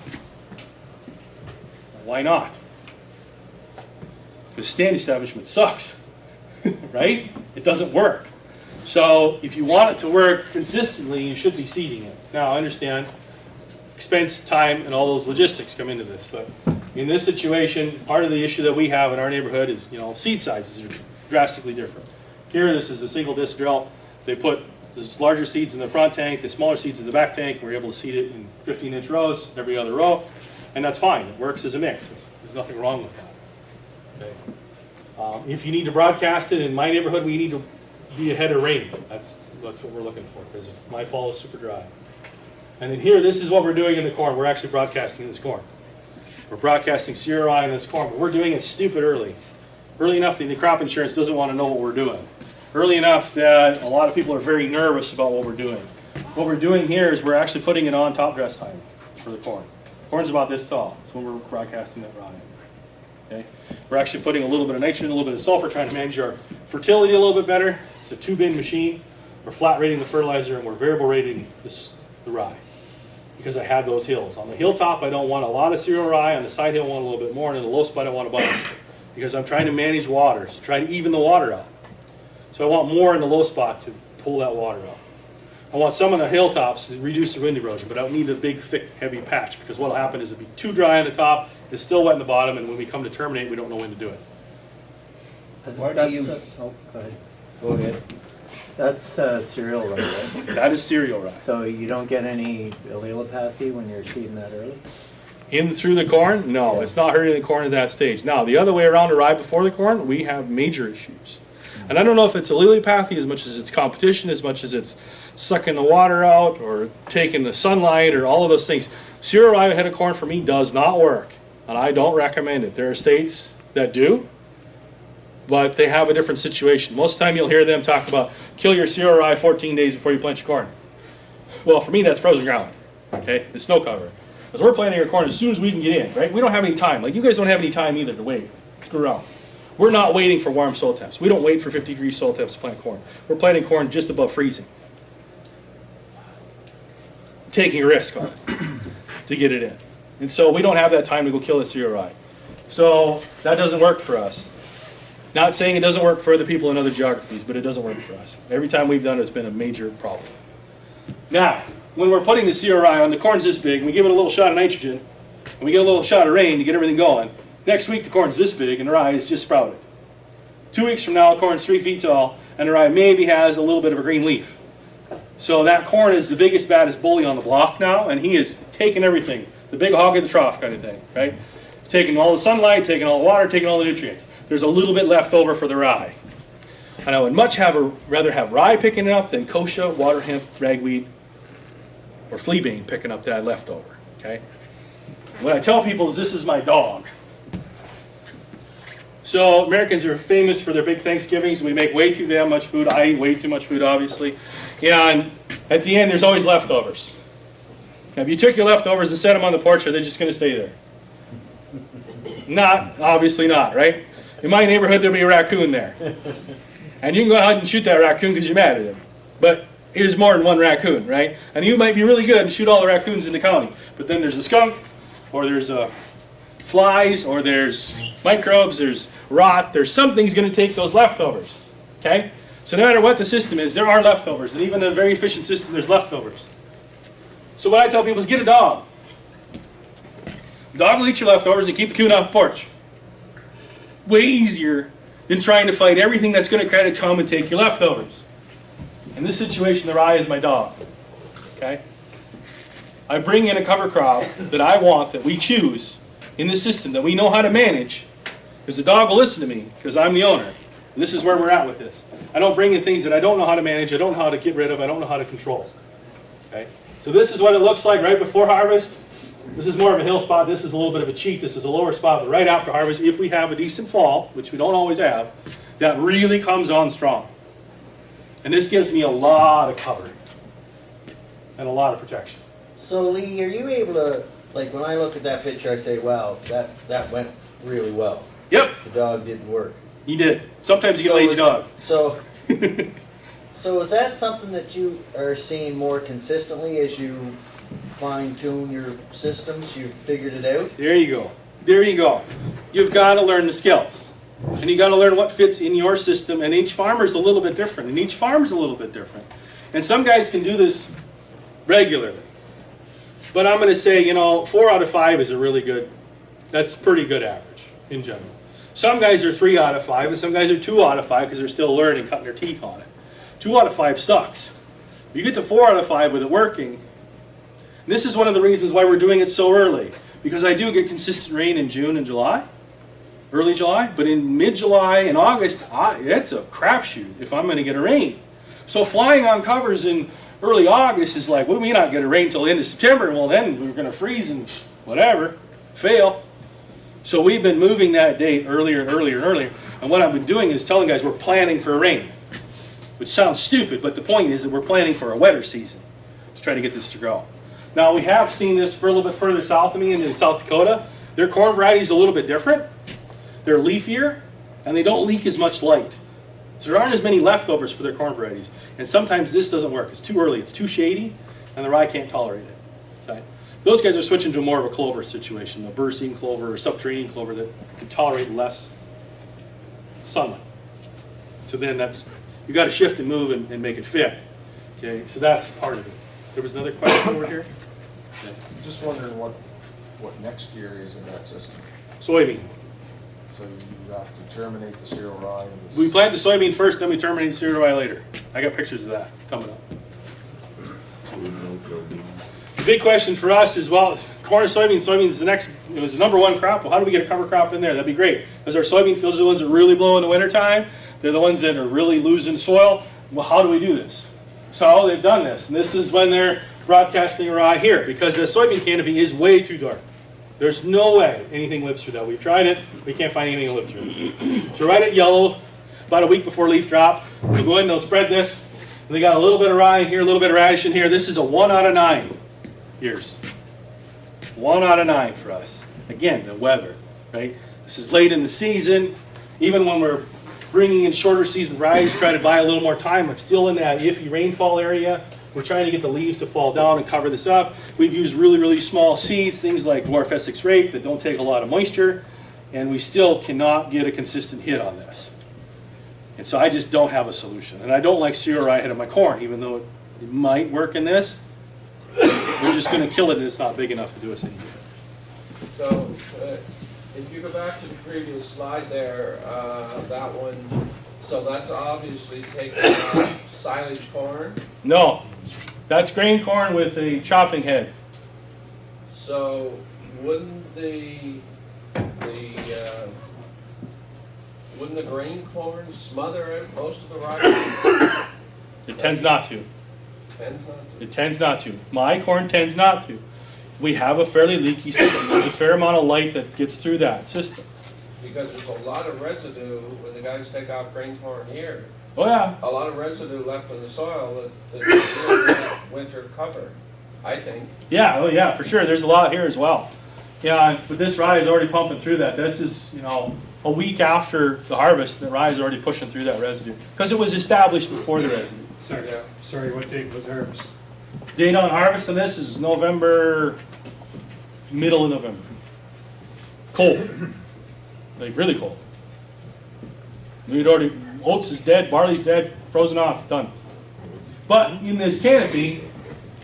Why not? Because stand establishment sucks, right? It doesn't work. So if you want it to work consistently, you should be seeding it. Now, I understand expense, time, and all those logistics come into this. But in this situation, part of the issue that we have in our neighborhood is, seed sizes are drastically different. Here, this is a single disc drill. They put the larger seeds in the front tank, the smaller seeds in the back tank. We're able to seed it in 15-inch rows, every other row, and that's fine. It works as a mix. There's nothing wrong with that. Okay. If you need to broadcast it, in my neighborhood, we need to be ahead of rain. That's what we're looking for, because my fall is super dry. And then here, this is what we're doing in the corn. We're actually broadcasting this corn. We're broadcasting cereal rye in this corn, but we're doing it stupid early. Early enough that the crop insurance doesn't want to know what we're doing. Early enough that a lot of people are very nervous about what we're doing. What we're doing here is we're actually putting it on top dress time for the corn. Corn's about this tall. That's when we're broadcasting that rye. Okay? We're actually putting a little bit of nitrogen, a little bit of sulfur, trying to manage our fertility a little bit better. It's a 2-bin machine. We're flat rating the fertilizer, and we're variable rating the rye, because I have those hills. On the hilltop, I don't want a lot of cereal rye. On the side hill, I want a little bit more. And in the low spot, I want a bunch, because I'm trying to manage water, so try to even the water out. So I want more in the low spot to pull that water out. I want some on the hilltops to reduce the wind erosion, but I don't need a big, thick, heavy patch, because what will happen is it'll be too dry on the top, it's still wet in the bottom, and when we come to terminate, we don't know when to do it. Why do you? Oh, go ahead. Go ahead. That's cereal rye, right? That is cereal rye. So you don't get any allelopathy when you're seeding that early? In through the corn? No, Yeah. It's not hurting the corn at that stage. Now, the other way around to rye before the corn, we have major issues. And I don't know if it's allelopathy as much as it's competition, as much as it's sucking the water out or taking the sunlight or all of those things. Cereal rye ahead of corn for me does not work, and I don't recommend it. There are states that do, but they have a different situation. Most of the time you'll hear them talk about kill your cereal rye 14 days before you plant your corn. Well, for me that's frozen ground, okay, the snow cover. Because we're planting our corn as soon as we can get in, right? We don't have any time. Like you guys don't have any time either to wait. Screw around. We're not waiting for warm soil temps. We don't wait for 50-degree soil temps to plant corn. We're planting corn just above freezing. Taking a risk on it to get it in. And so we don't have that time to go kill the cereal rye. So that doesn't work for us. Not saying it doesn't work for other people in other geographies, but it doesn't work for us. Every time we've done it, it's been a major problem. Now, when we're putting the CRI on, the corn's this big, and we give it a little shot of nitrogen, and we get a little shot of rain to get everything going. Next week, the corn's this big, and the rye is just sprouted. 2 weeks from now, the corn's 3 feet tall, and the rye maybe has a little bit of a green leaf. So that corn is the biggest, baddest bully on the block now, and he is taking everything. The big hog at the trough kind of thing, right? Taking all the sunlight, taking all the water, taking all the nutrients. There's a little bit left over for the rye. And I would much rather have rye picking it up than kochia, water hemp, ragweed, or fleabane picking up that leftover, okay? What I tell people is this is my dog. So Americans are famous for their big Thanksgivings. We make way too damn much food. I eat way too much food, obviously. And at the end, there's always leftovers. Now, if you took your leftovers and set them on the porch, are they just going to stay there? Not, obviously not, right? In my neighborhood, there'll be a raccoon there. And you can go out and shoot that raccoon because you're mad at him. But there's more than one raccoon, right? And you might be really good and shoot all the raccoons in the county. But then there's a skunk, or there's flies, or there's microbes, there's rot. There's something's going to take those leftovers, okay? So no matter what the system is, there are leftovers. And even in a very efficient system, there's leftovers. So what I tell people is get a dog. The dog will eat your leftovers and you keep the coon off the porch. Way easier than trying to fight everything that's going to try to come and take your leftovers. In this situation, the rye is my dog. Okay? I bring in a cover crop that I want, that we choose in the system, that we know how to manage, because the dog will listen to me, because I'm the owner. And this is where we're at with this. I don't bring in things that I don't know how to manage, I don't know how to get rid of, I don't know how to control. Okay? So this is what it looks like right before harvest. This is more of a hill spot. This is a little bit of a cheat. This is a lower spot. But right after harvest, if we have a decent fall, which we don't always have, that really comes on strong. And this gives me a lot of cover and a lot of protection. So Lee, are you able to, like when I look at that picture, I say, wow, that went really well. Yep. The dog did work. He did. Sometimes you get a lazy dog. So is that something that you are seeing more consistently as you fine-tune your systems? You've figured it out? There you go. There you go. You've got to learn the skills. And you got to learn what fits in your system. And each farmer's a little bit different. And each farm's a little bit different. And some guys can do this regularly. But I'm going to say, you know, 4 out of 5 is a really good, that's pretty good average in general. Some guys are 3 out of 5, and some guys are 2 out of 5 because they're still learning, cutting their teeth on it. 2 out of 5 sucks. You get to 4 out of 5 with it working. This is one of the reasons why we're doing it so early. Because I do get consistent rain in June and July, early July, but in mid-July and August, it's a crapshoot if I'm going to get a rain. So flying on covers in early August is like, well, we may not get a rain until the end of September. Well, then we're going to freeze and whatever, fail. So we've been moving that date earlier and earlier and earlier. And what I've been doing is telling guys we're planning for a rain. Which sounds stupid, but the point is that we're planning for a wetter season to try to get this to grow. Now we have seen this for a little bit further south of me in South Dakota. Their corn variety is a little bit different. They're leafier, and they don't leak as much light. So there aren't as many leftovers for their corn varieties. And sometimes this doesn't work. It's too early, it's too shady, and the rye can't tolerate it. Okay? Those guys are switching to more of a clover situation, a Briese clover or subterranean clover that can tolerate less sunlight. So then that's, you got to shift and move and make it fit. Okay, so that's part of it. There was another question over here. Yeah. Just wondering what next year is in that system. Soybean. So you have to terminate the cereal rye. And We plant the soybean first, then we terminate the cereal rye later. I got pictures of that coming up. The big question for us is, well, corn and soybean. Soybean's the next, it was the #1 crop. Well, how do we get a cover crop in there? That'd be great. Because our soybean fields are the ones that really blow in the wintertime. They're the ones that are really losing soil. Well, how do we do this? So they've done this, and this is when they're broadcasting rye here, because the soybean canopy is way too dark. There's no way anything lives through that. We've tried it, we can't find anything to live through. So right at yellow, about a week before leaf drop, we'll go in and they'll spread this, and they got a little bit of rye in here, a little bit of radish in here. This is a 1 out of 9 years. 1 out of 9 for us. Again, the weather, right? This is late in the season. Even when we're bringing in shorter season varieties, try to buy a little more time. I'm still in that iffy rainfall area. We're trying to get the leaves to fall down and cover this up. We've used really, really small seeds, things like dwarf Essex rape that don't take a lot of moisture. and we still cannot get a consistent hit on this. And so I just don't have a solution. And I don't like cereal rye ahead of my corn, even though it might work in this. We're just going to kill it, and it's not big enough to do us any good. So, if you go back to the previous slide there, that one, so that's obviously taking off silage corn. No, that's grain corn with a chopping head. So, wouldn't the grain corn smother out most of the rye? It tends not to. Tends not to. It tends not to. My corn tends not to. We have a fairly leaky system. There's a fair amount of light that gets through that system. Because there's a lot of residue when the guys take off grain corn here. Oh yeah. A lot of residue left in the soil that winter cover, I think. Yeah, oh yeah, for sure. There's a lot here as well. Yeah, but this rye is already pumping through that. This is, you know, a week after the harvest, the rye is already pushing through that residue. Because it was established before the residue. Sorry, what date was harvest? Date on harvest on this is November, middle of November. Cold. Like really cold. We'd already, oats is dead, barley's dead, frozen off, done. But in this canopy,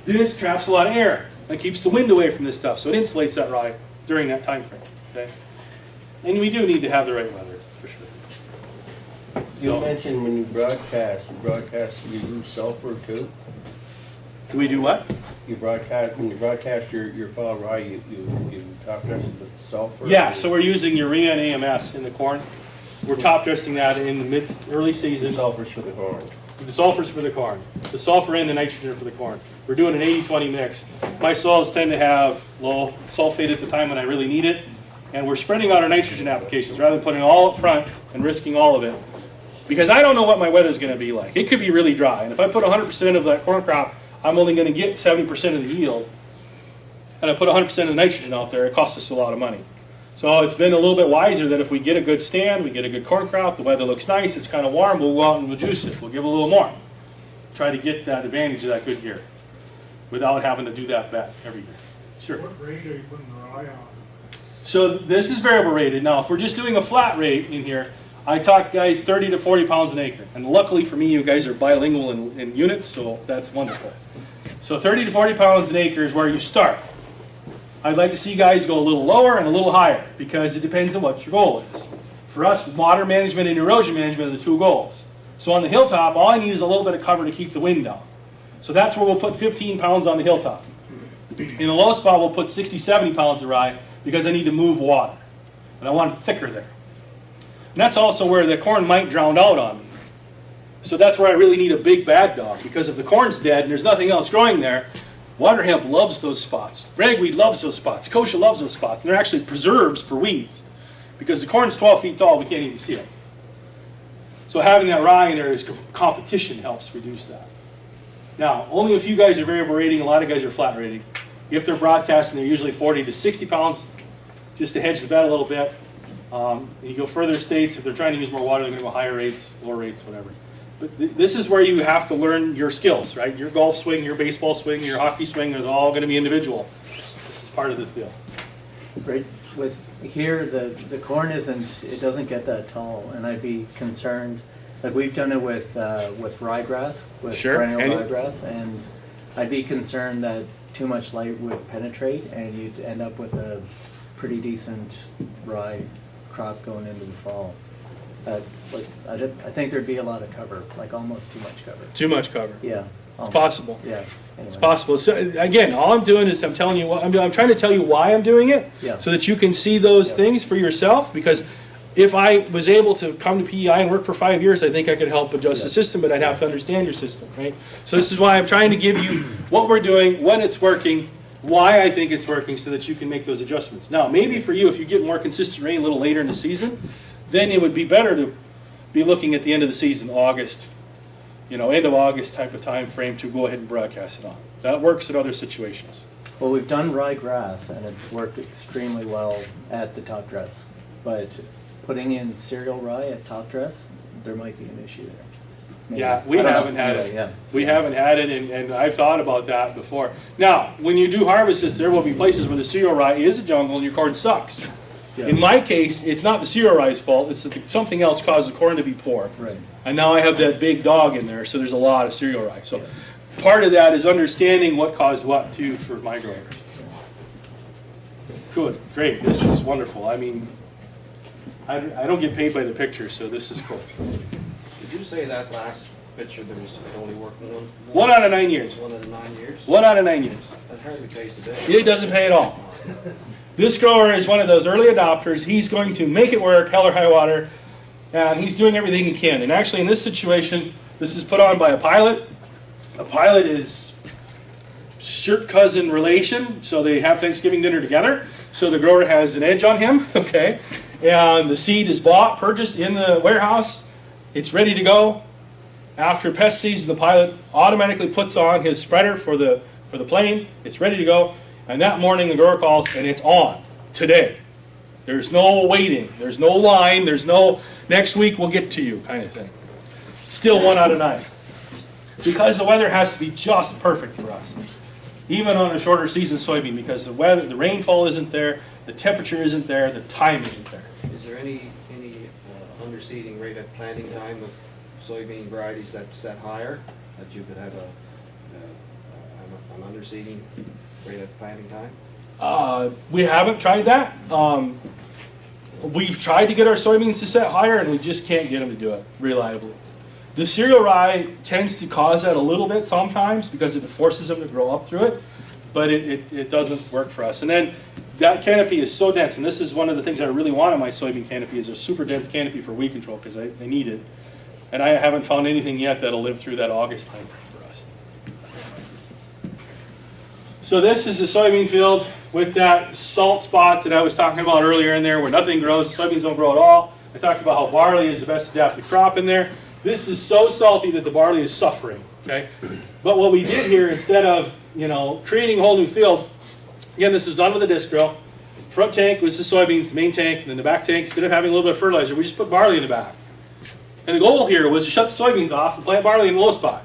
this traps a lot of air. That keeps the wind away from this stuff, so it insulates that rye during that time frame. Okay? And we do need to have the right weather, for sure. You mentioned when you broadcast, you use sulfur too? Do we do what? When you broadcast your fall rye, you top dress it with sulfur? Yeah, so we're using urea and AMS in the corn. We're top dressing that in the early season. The sulfur's for the corn. The sulfur's for the corn. The sulfur and the nitrogen are for the corn. We're doing an 80-20 mix. My soils tend to have low sulfate at the time when I really need it. And we're spreading out our nitrogen applications rather than putting it all up front and risking all of it. Because I don't know what my weather's going to be like. It could be really dry. And if I put 100% of that corn crop, I'm only going to get 70% of the yield. And I put 100% of the nitrogen out there, it costs us a lot of money. So it's been a little bit wiser that if we get a good stand, we get a good corn crop, the weather looks nice, it's kind of warm, we'll go out and we'll juice it. We'll give a little more. Try to get that advantage of that good year without having to do that bet every year. Sure. What rate are you putting the rye on? So this is variable rated. Now, if we're just doing a flat rate in here, I talk guys 30 to 40 pounds an acre. And luckily for me, you guys are bilingual in units, so that's wonderful. So 30 to 40 pounds an acre is where you start. I'd like to see guys go a little lower and a little higher because it depends on what your goal is. For us, water management and erosion management are the two goals. So on the hilltop, all I need is a little bit of cover to keep the wind down. So that's where we'll put 15 pounds on the hilltop. In the low spot, we'll put 60, 70 pounds of rye because I need to move water. And I want it thicker there. And that's also where the corn might drown out on me. So that's where I really need a big bad dog because if the corn's dead and there's nothing else growing there, water hemp loves those spots. Ragweed loves those spots. Kochia loves those spots. And they're actually preserves for weeds. Because the corn's 12 feet tall, we can't even see it. So having that rye in there is competition helps reduce that. Now, only a few guys are variable rating, a lot of guys are flat rating. If they're broadcasting, they're usually 40 to 60 pounds, just to hedge the bet a little bit. You go further states, if they're trying to use more water, they're going to go higher rates, lower rates, whatever. But this is where you have to learn your skills, right? Your golf swing, your baseball swing, your hockey swing, is all going to be individual. This is part of the deal. Right, with here, the corn it doesn't get that tall, and I'd be concerned, like we've done it with ryegrass, with perennial ryegrass, and I'd be concerned that too much light would penetrate and you'd end up with a pretty decent rye crop going into the fall. I think there'd be a lot of cover, like almost too much cover. Too much cover. Yeah. It's possible. Yeah. Anyway. It's possible. So again, all I'm doing is I'm telling you what I'm trying to tell you why I'm doing it, so that you can see those things for yourself. Because if I was able to come to PEI and work for 5 years, I think I could help adjust the system, but I'd have to understand your system, right? So this is why I'm trying to give you what we're doing, when it's working, why I think it's working, so that you can make those adjustments. Now, maybe for you, if you get more consistent rain a little later in the season, then it would be better to be looking at the end of the season, August, end of August type of time frame to go ahead and broadcast it on. That works in other situations. Well, we've done ryegrass, and it's worked extremely well at the top dress. But putting in cereal rye at top dress, there might be an issue there. Maybe. Yeah, we haven't had it. Yeah. We haven't had it, and I've thought about that before. Now, when you do harvest this, there will be places where the cereal rye is a jungle and your corn sucks. Yeah. In my case, it's not the cereal rye's fault, it's that something else caused the corn to be poor. Right. And now I have that big dog in there, so there's a lot of cereal rye. So part of that is understanding what caused what too for my growers. Good, great, this is wonderful. I mean, I don't get paid by the picture, so this is cool. Did you say that last picture there was only working one? 1 out of 9 years. 1 out of 9 years? 1 out of 9 years. That hardly pays the day. It doesn't pay at all. This grower is one of those early adopters. He's going to make it work, hell or high water, and he's doing everything he can. And actually in this situation, this is put on by a pilot. A pilot is shirt cousin relation, so they have Thanksgiving dinner together. So the grower has an edge on him, okay? And the seed is bought, purchased in the warehouse. It's ready to go. After pest season, the pilot automatically puts on his spreader for the plane. It's ready to go. And that morning the grower calls and it's on today. There's no waiting. There's no line. There's no next week we'll get to you kind of thing. Still 1 out of 9. Because the weather has to be just perfect for us. Even on a shorter season soybean, because the weather, the rainfall isn't there, the temperature isn't there, the time isn't there. Is there any underseeding rate at planting time with soybean varieties that set higher, that you could have an underseeding rate at planting time? We haven't tried that. We've tried to get our soybeans to set higher, and we just can't get them to do it reliably. The cereal rye tends to cause that a little bit sometimes because it forces them to grow up through it, but it doesn't work for us. And then that canopy is so dense, and this is one of the things I really want on my soybean canopy is a super dense canopy for weed control because I need it. And I haven't found anything yet that'll live through that August time frame for us. So this is the soybean field with that salt spot that I was talking about earlier in there where nothing grows, soybeans don't grow at all. I talked about how barley is the best adapted crop in there. This is so salty that the barley is suffering, okay? But what we did here, instead of, creating a whole new field, again, this is done with a disc drill. Front tank was the soybeans, the main tank, and then the back tank, instead of having a little bit of fertilizer, we just put barley in the back. And the goal here was to shut the soybeans off and plant barley in the low spot.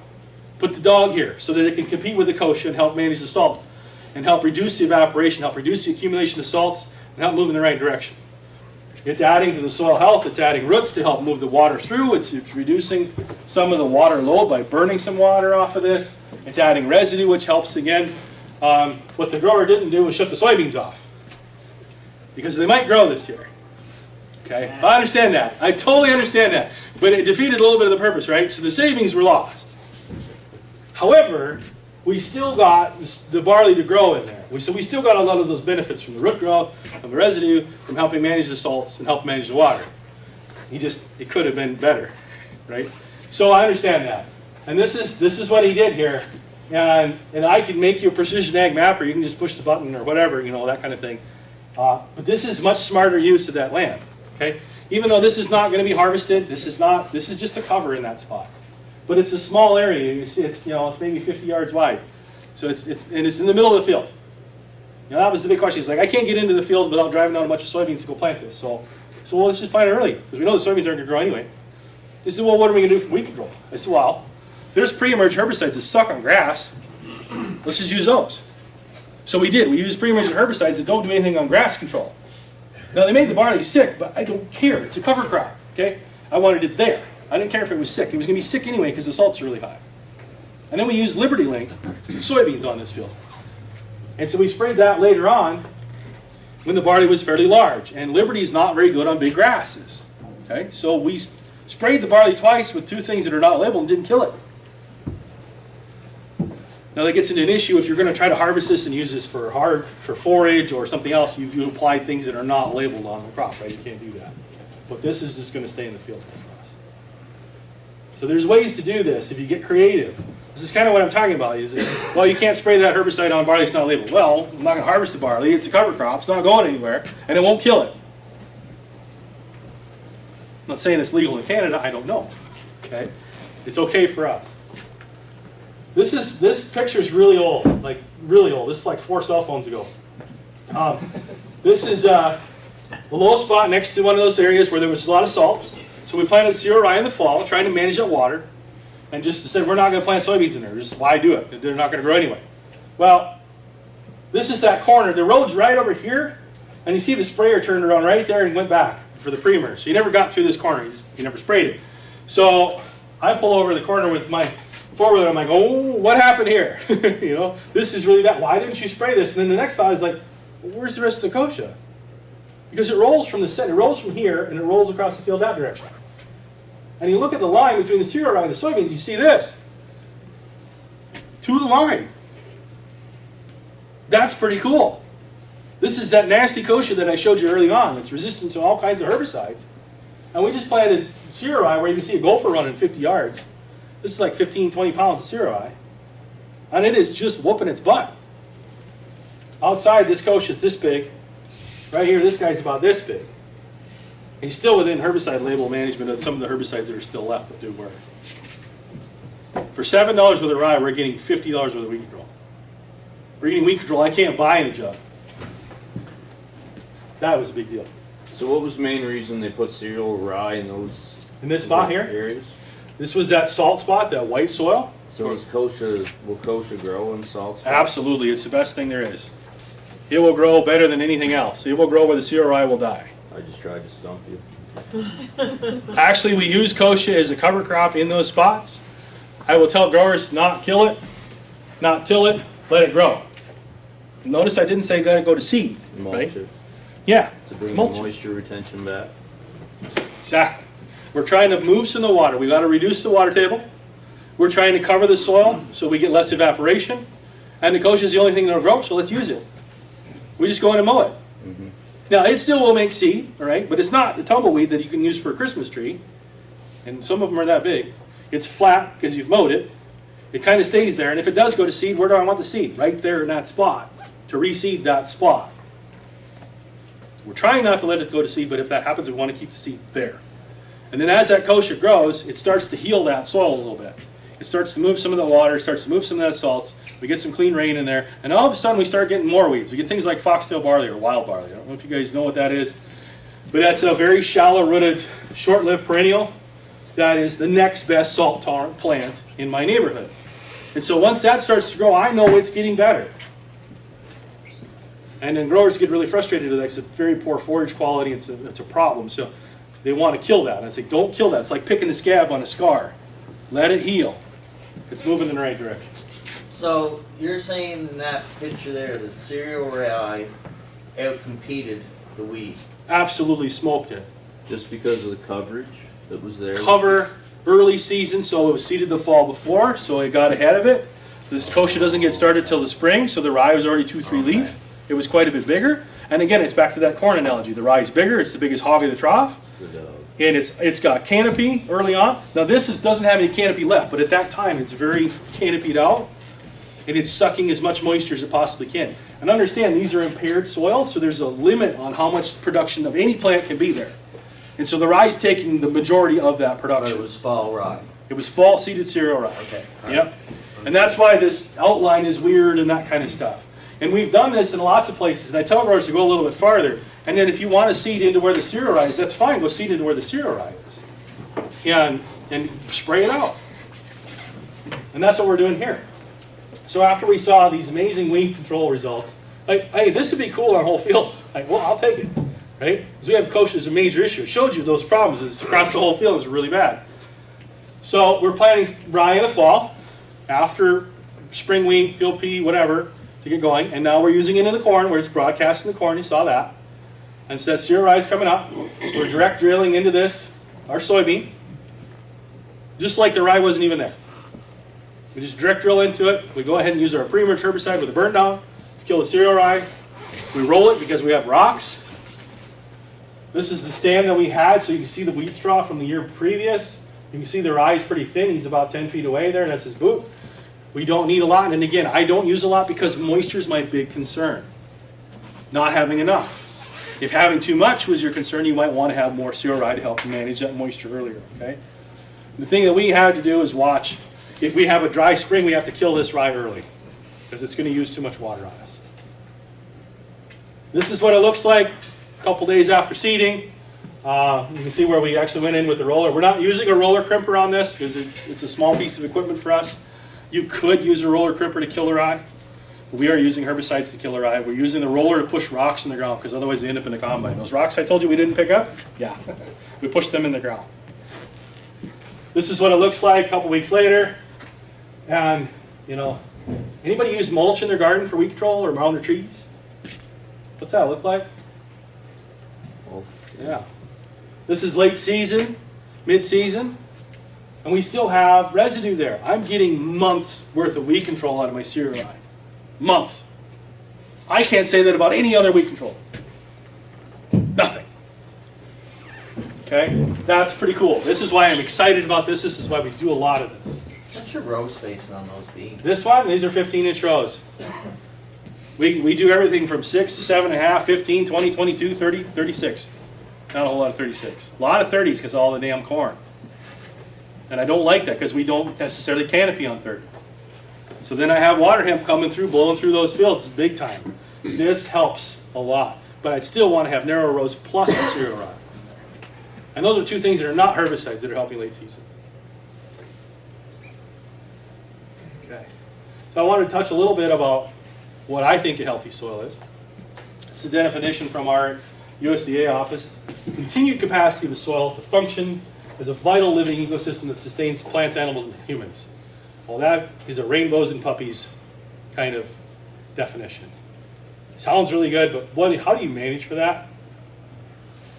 Put the dog here so that it can compete with the kochia and help manage the salts and help reduce the evaporation, help reduce the accumulation of salts, and help move in the right direction. It's adding to the soil health, it's adding roots to help move the water through, it's reducing some of the water load by burning some water off of this. It's adding residue, which helps again. What the grower didn't do was shut the soybeans off because they might grow this year. Okay, I understand that. I totally understand that. But it defeated a little bit of the purpose, right? So the savings were lost. However, we still got the barley to grow in there. So we still got a lot of those benefits from the root growth, from the residue, from helping manage the salts and help manage the water. It could have been better, right? So I understand that. And this is what he did here. And I can make you a precision ag map, or you can just push the button or whatever, that kind of thing. But this is much smarter use of that land. Okay? Even though this is not going to be harvested, this is just a cover in that spot. But it's a small area. You see, it's maybe 50 yards wide. So it's in the middle of the field. That was the big question. It's like I can't get into the field without driving down a bunch of soybeans to go plant this. So well, let's just plant it early because we know the soybeans aren't going to grow anyway. They said, well, what are we going to do for weed control? I said, well, there's pre-emerge herbicides that suck on grass. Let's just use those. So we did. We used pre-emerge herbicides that don't do anything on grass control. Now they made the barley sick, but I don't care. It's a cover crop. Okay, I wanted it there. I didn't care if it was sick. It was going to be sick anyway because the salts are really high. And then we used Liberty Link soybeans on this field. And so we sprayed that later on when the barley was fairly large. And Liberty is not very good on big grasses. Okay, so we sprayed the barley twice with 2 things that are not labeled and didn't kill it. Now that gets into an issue if you're going to try to harvest this and use this for forage or something else. You apply things that are not labeled on the crop, right? You can't do that. But this is just going to stay in the field for us. So there's ways to do this if you get creative. This is kind of what I'm talking about. Well, you can't spray that herbicide on barley, it's not labeled. Well, I'm not going to harvest the barley. It's a cover crop. It's not going anywhere, and it won't kill it. I'm not saying it's legal in Canada. I don't know. Okay, it's okay for us. This picture is really old, like really old. This is like 4 cell phones ago. This is a low spot next to one of those areas where there was a lot of salts. So we planted cereal rye in the fall, trying to manage that water, and just said we're not going to plant soybeans in there. Just why do it? They're not going to grow anyway. Well, this is that corner. The road's right over here, And you see the sprayer turned around right there and went back for the pre-emerge. So he never got through this corner. He never sprayed it. So I pull over the corner with my four-wheeler. I'm like, oh, what happened here? You know, this is really bad. Why didn't you spray this? And then the next thought is like, well, where's the rest of the kochia? Because it rolls from the center. It rolls from here, and it rolls across the field that direction. And you look at the line between the cereal rye and the soybeans, you see this. To the line. That's pretty cool. This is that nasty kochia that I showed you early on. It's resistant to all kinds of herbicides. And we just planted cereal rye where you can see a gopher running 50 yards. This is like 15, 20 pounds of cereal rye. And it is just whooping its butt. Outside, this kochia is this big. Right here, this guy's about this big. He's still within herbicide label management of some of the herbicides that are still left that do work. For $7 worth of rye, we're getting $50 worth of weed control. We're getting weed control I can't buy in a jug. That was a big deal. So what was the main reason they put cereal rye in those in this spot here? Areas? This was that salt spot, that white soil. So will kochia grow in salt spots? Absolutely, it's the best thing there is. It will grow better than anything else. It will grow where the cereal rye will die. I just tried to stump you. Actually, we use kochia as a cover crop in those spots. I will tell growers not kill it, not till it, let it grow. Notice I didn't say let it go to seed, right? Mulch it. Yeah, To bring the mulch it. moisture retention back. Exactly. We're trying to move some of the water. We've got to reduce the water table. We're trying to cover the soil so we get less evaporation. And the kochia is the only thing that will grow, so let's use it. We just go in and mow it. Mm-hmm. Now, it still will make seed, all right? But it's not the tumbleweed that you can use for a Christmas tree. And some of them are that big. It's flat because you've mowed it. It kind of stays there. And if it does go to seed, where do I want the seed? Right there in that spot, to reseed that spot. We're trying not to let it go to seed, but if that happens, we want to keep the seed there. And then as that kochia grows, it starts to heal that soil a little bit. It starts to move some of the water, starts to move some of that salts. We get some clean rain in there, and all of a sudden we start getting more weeds. We get things like foxtail barley or wild barley. I don't know if you guys know what that is, but that's a very shallow-rooted, short-lived perennial. That is the next best salt-tolerant plant in my neighborhood. And so once that starts to grow, I know it's getting better. And then growers get really frustrated with that. It's a very poor forage quality. It's a problem. So they want to kill that. And I say, don't kill that. It's like picking a scab on a scar. Let it heal. It's moving in the right direction. So you're saying in that picture there, the cereal rye outcompeted the wheat? Absolutely smoked it. Just because of the coverage that was there? Cover, early season, so it was seeded the fall before, so it got ahead of it. This kochia doesn't get started till the spring, so the rye was already 2-3 leaf. It was quite a bit bigger. And again, it's back to that corn analogy. The rye is bigger, it's the biggest hog of the trough. And it's got canopy early on. Now this doesn't have any canopy left, but at that time it's very canopied out. And it's sucking as much moisture as it possibly can. And understand, these are impaired soils, so there's a limit on how much production of any plant can be there. And so the rye is taking the majority of that production. But it was fall rye. It was fall seeded cereal rye. Okay. Yep. And that's why this outline is weird and that kind of stuff. And we've done this in lots of places. And I tell growers to go a little bit farther. And then if you want to seed into where the cereal rye is, that's fine. Go seed into where the cereal rye is. And spray it out. And that's what we're doing here. So after we saw these amazing weed control results, hey, this would be cool on whole fields. Well, I'll take it. Right? Because we have kochia as a major issue. It showed you those problems. It's across the whole field. It's really bad. So we're planting rye in the fall, after spring wheat, field pea, whatever, to get going. And now we're using it in the corn, where it's broadcasting the corn. You saw that. And so that cereal rye is coming up. We're direct drilling into this, our soybean, just like the rye wasn't even there. We just direct drill into it. We go ahead and use our pre-emerge herbicide with a burn down to kill the cereal rye. We roll it because we have rocks. This is the stand that we had, so you can see the wheat straw from the year previous. You can see the rye is pretty thin. He's about 10 feet away there. That's his boot. We don't need a lot. And again, I don't use a lot because moisture is my big concern. Not having enough. If having too much was your concern, you might want to have more cereal rye to help you manage that moisture earlier. Okay. The thing that we had to do is watch. If we have a dry spring, we have to kill this rye early because it's going to use too much water on us. This is what it looks like a couple days after seeding. You can see where we actually went in with the roller. We're not using a roller crimper on this because it's a small piece of equipment for us. You could use a roller crimper to kill the rye, We are using herbicides to kill rye. We're using the roller to push rocks in the ground because otherwise they end up in the combine. Those rocks I told you we didn't pick up? Yeah. We push them in the ground. This is what it looks like a couple weeks later. And, you know, anybody use mulch in their garden for weed control or around their trees? What's that look like? Yeah. This is late season, mid-season, and we still have residue there. I'm getting months worth of weed control out of my cereal rye. Months. I can't say that about any other weed control. Nothing. Okay? That's pretty cool. This is why I'm excited about this. This is why we do a lot of this. What's your row spacing on those beans? This one, these are 15-inch rows. We do everything from 6 to 7.5, 15, 20, 22, 30, 36. Not a whole lot of 36. A lot of 30s because of all the damn corn. And I don't like that because we don't necessarily canopy on 30s. So then I have water hemp coming through, blowing through those fields big time. This helps a lot. But I'd still want to have narrow rows plus the cereal rye. And those are two things that are not herbicides that are helping late season. Okay. So I wanted to touch a little bit about what I think a healthy soil is. It's a definition from our USDA office. Continued capacity of the soil to function as a vital living ecosystem that sustains plants, animals, and humans. Well, that is a rainbows and puppies kind of definition. Sounds really good, but how do you manage for that?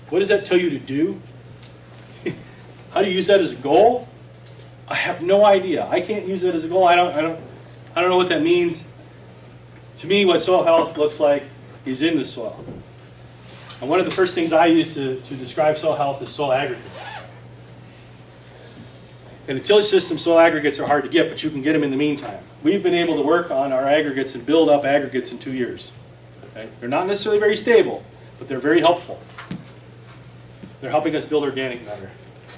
What does that tell you to do? How do you use that as a goal? I have no idea. I can't use it as a goal. I don't know what that means. To me, what soil health looks like is in the soil. And one of the first things I use to describe soil health is soil aggregates. In a tillage system, soil aggregates are hard to get, but you can get them in the meantime. We've been able to work on our aggregates and build up aggregates in 2 years. Okay? They're not necessarily very stable, but they're very helpful. They're helping us build organic matter.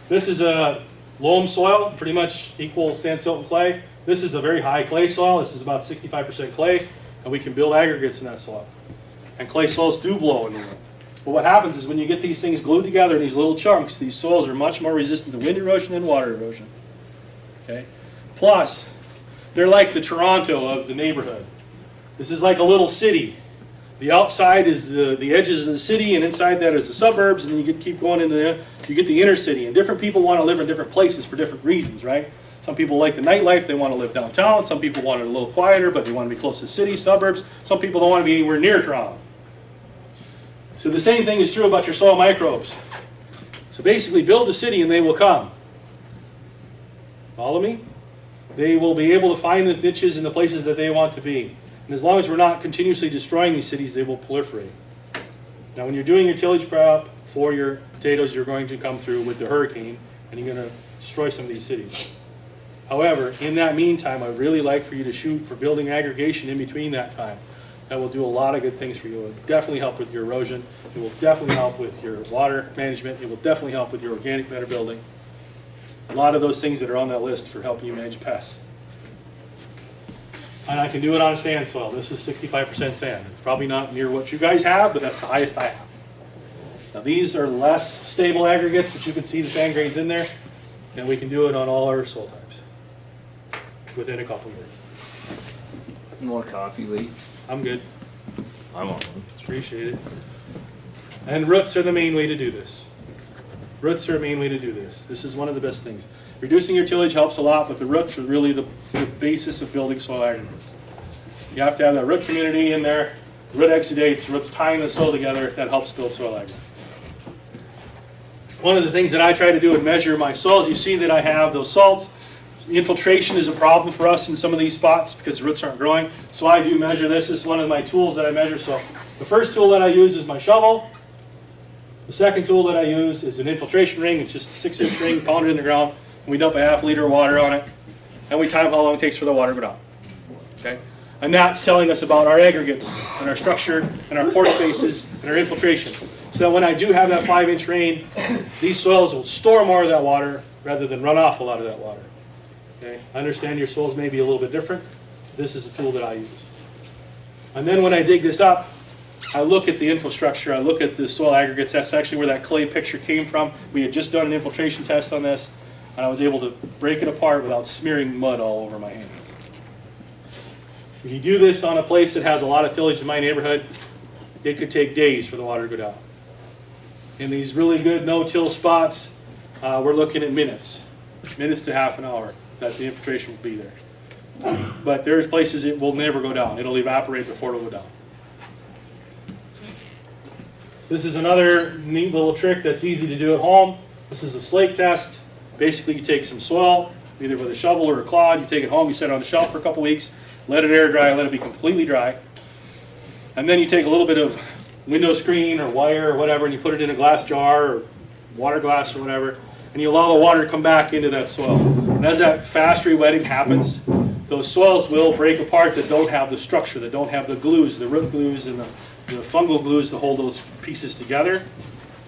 This is a loam soil, pretty much equal sand, silt, and clay. This is a very high clay soil. This is about 65% clay, and we can build aggregates in that soil. And clay soils do blow in the wind. But what happens is when you get these things glued together in these little chunks, these soils are much more resistant to wind erosion and water erosion. Okay? Plus, they're like the Toronto of the neighborhood. This is like a little city. The outside is the edges of the city, and inside that is the suburbs, and then you keep going into you get the inner city. And different people want to live in different places for different reasons, right? Some people like the nightlife, they want to live downtown. Some people want it a little quieter, but they want to be close to the city, suburbs. Some people don't want to be anywhere near Toronto. So the same thing is true about your soil microbes. So basically, build a city and they will come. Follow me? They will be able to find the niches and the places that they want to be. And as long as we're not continuously destroying these cities, they will proliferate. Now when you're doing your tillage prep for your potatoes, you're going to come through with the hurricane and you're going to destroy some of these cities. However, in that meantime, I'd really like for you to shoot for building aggregation in between that time. That will do a lot of good things for you. It will definitely help with your erosion. It will definitely help with your water management. It will definitely help with your organic matter building. A lot of those things that are on that list for helping you manage pests. And I can do it on a sand soil. This is 65% sand. It's probably not near what you guys have, but that's the highest I have. Now these are less stable aggregates, but you can see the sand grains in there. And we can do it on all our soil types within a couple years. More coffee, Lee? I'm good. I want one. Appreciate it. And roots are the main way to do this. Roots are a main way to do this. This is one of the best things. Reducing your tillage helps a lot, but the roots are really the basis of building soil aggregates. You have to have that root community in there, root exudates, roots tying the soil together, that helps build soil aggregates. One of the things that I try to do and measure my soils, you see that I have those salts. Infiltration is a problem for us in some of these spots because the roots aren't growing. So I do measure this. This is one of my tools that I measure. So the first tool that I use is my shovel. The second tool that I use is an infiltration ring. It's just a 6-inch ring, pounded in the ground. And we dump a ½ liter of water on it. And we time how long it takes for the water to go down. Okay? And that's telling us about our aggregates and our structure and our pore spaces and our infiltration. So when I do have that 5-inch rain, these soils will store more of that water rather than run off a lot of that water. Okay? I understand your soils may be a little bit different. This is a tool that I use. And then when I dig this up, I look at the infrastructure, I look at the soil aggregates. That's actually where that clay picture came from. We had just done an infiltration test on this, and I was able to break it apart without smearing mud all over my hands. If you do this on a place that has a lot of tillage in my neighborhood, it could take days for the water to go down. In these really good no-till spots, we're looking at minutes to half an hour that the infiltration will be there. But there's places it will never go down. It'll evaporate before it'll go down. This is another neat little trick that's easy to do at home. This is a slake test. Basically, you take some soil, either with a shovel or a clod, you take it home, you set it on the shelf for a couple weeks, let it air dry, let it be completely dry. And then you take a little bit of window screen or wire or whatever, and you put it in a glass jar or water glass or whatever, and you allow the water to come back into that soil. And as that fast re-wetting happens, those soils will break apart that don't have the structure, that don't have the glues, the root glues and the fungal glues to hold those pieces together.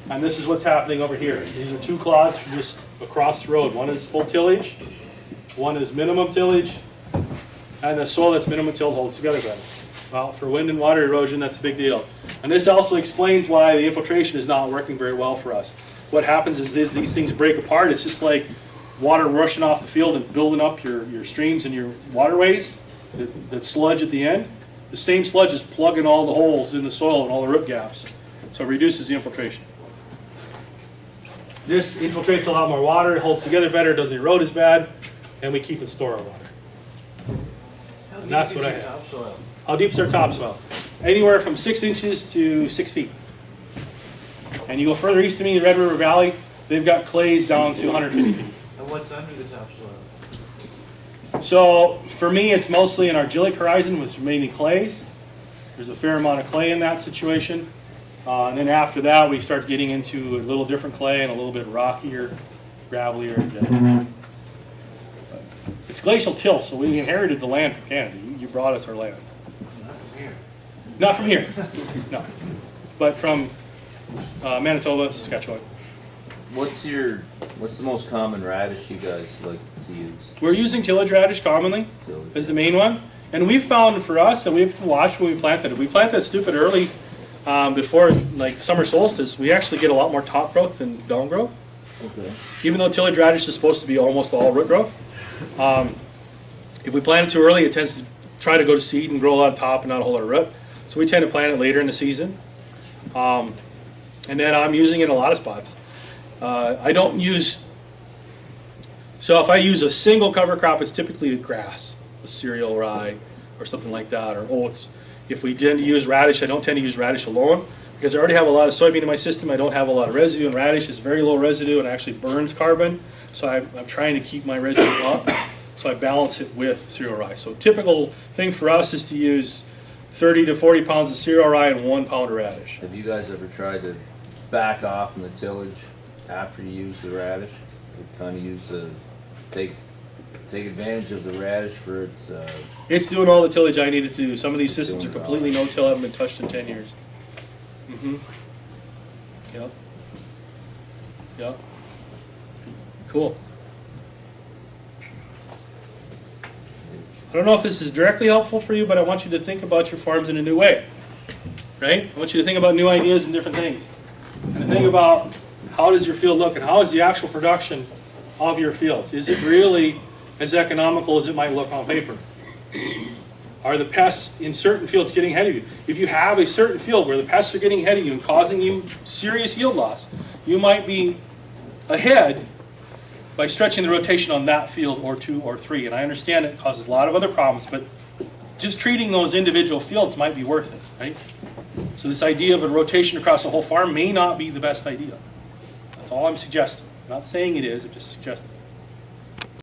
And this is what's happening over here. These are two clods from just across the road. One is full tillage, one is minimum tillage, and the soil that's minimum tilled holds together better. Well, for wind and water erosion, that's a big deal. And this also explains why the infiltration is not working very well for us. What happens is these things break apart. It's just like water rushing off the field and building up your streams and your waterways, that sludge at the end. The same sludge is plugging all the holes in the soil and all the root gaps. So it reduces the infiltration. This infiltrates a lot more water, it holds together better, it doesn't erode as bad, and we keep and store our water. And that's what I have. Topsoil? How deep is our topsoil? Anywhere from 6 inches to 6 feet. And you go further east of me, the Red River Valley, they've got clays down to 150 feet. And what's under the topsoil? So for me, it's mostly an argillic horizon, which is mainly clays. There's a fair amount of clay in that situation. And then after that, we start getting into a little different clay and a little bit rockier, gravelier. It's glacial till, so we inherited the land from Canada. You brought us our land. Not from here. Not from here, no. But from Manitoba, Saskatchewan. What's the most common radish you guys like to use? We're using tillage radish commonly as the main one. And we've found for us that we have to watch when we plant that. If we plant that stupid early, before like summer solstice, we actually get a lot more top growth than down growth. Okay. Even though tillage radish is supposed to be almost all root growth. If we plant it too early, it tends to try to go to seed and grow a lot of top and not a whole lot of root. So we tend to plant it later in the season. And then I'm using it in a lot of spots. I don't use, so if I use a single cover crop, it's typically a grass, a cereal rye or something like that, or oats. If we tend to use radish, I don't tend to use radish alone because I already have a lot of soybean in my system. I don't have a lot of residue, and radish is very low residue and actually burns carbon. So I'm trying to keep my residue up, so I balance it with cereal rye. So typical thing for us is to use 30 to 40 pounds of cereal rye and 1 pound of radish. Have you guys ever tried to back off from the tillage after you use the radish? Kind of use the take advantage of the radish for its. It's doing all the tillage I needed to do. Some of these systems are completely no-till, haven't been touched in 10 years. Yep. Yep. Cool. I don't know if this is directly helpful for you, but I want you to think about your farms in a new way. Right? I want you to think about new ideas and different things. And to think about how does your field look and how is the actual production of your fields? Is it really as economical as it might look on paper? Are the pests in certain fields getting ahead of you? If you have a certain field where the pests are getting ahead of you and causing you serious yield loss, you might be ahead by stretching the rotation on that field or 2 or 3. And I understand it causes a lot of other problems, but just treating those individual fields might be worth it, right? So this idea of a rotation across the whole farm may not be the best idea. That's all I'm suggesting. I'm not saying it is, I'm just suggesting.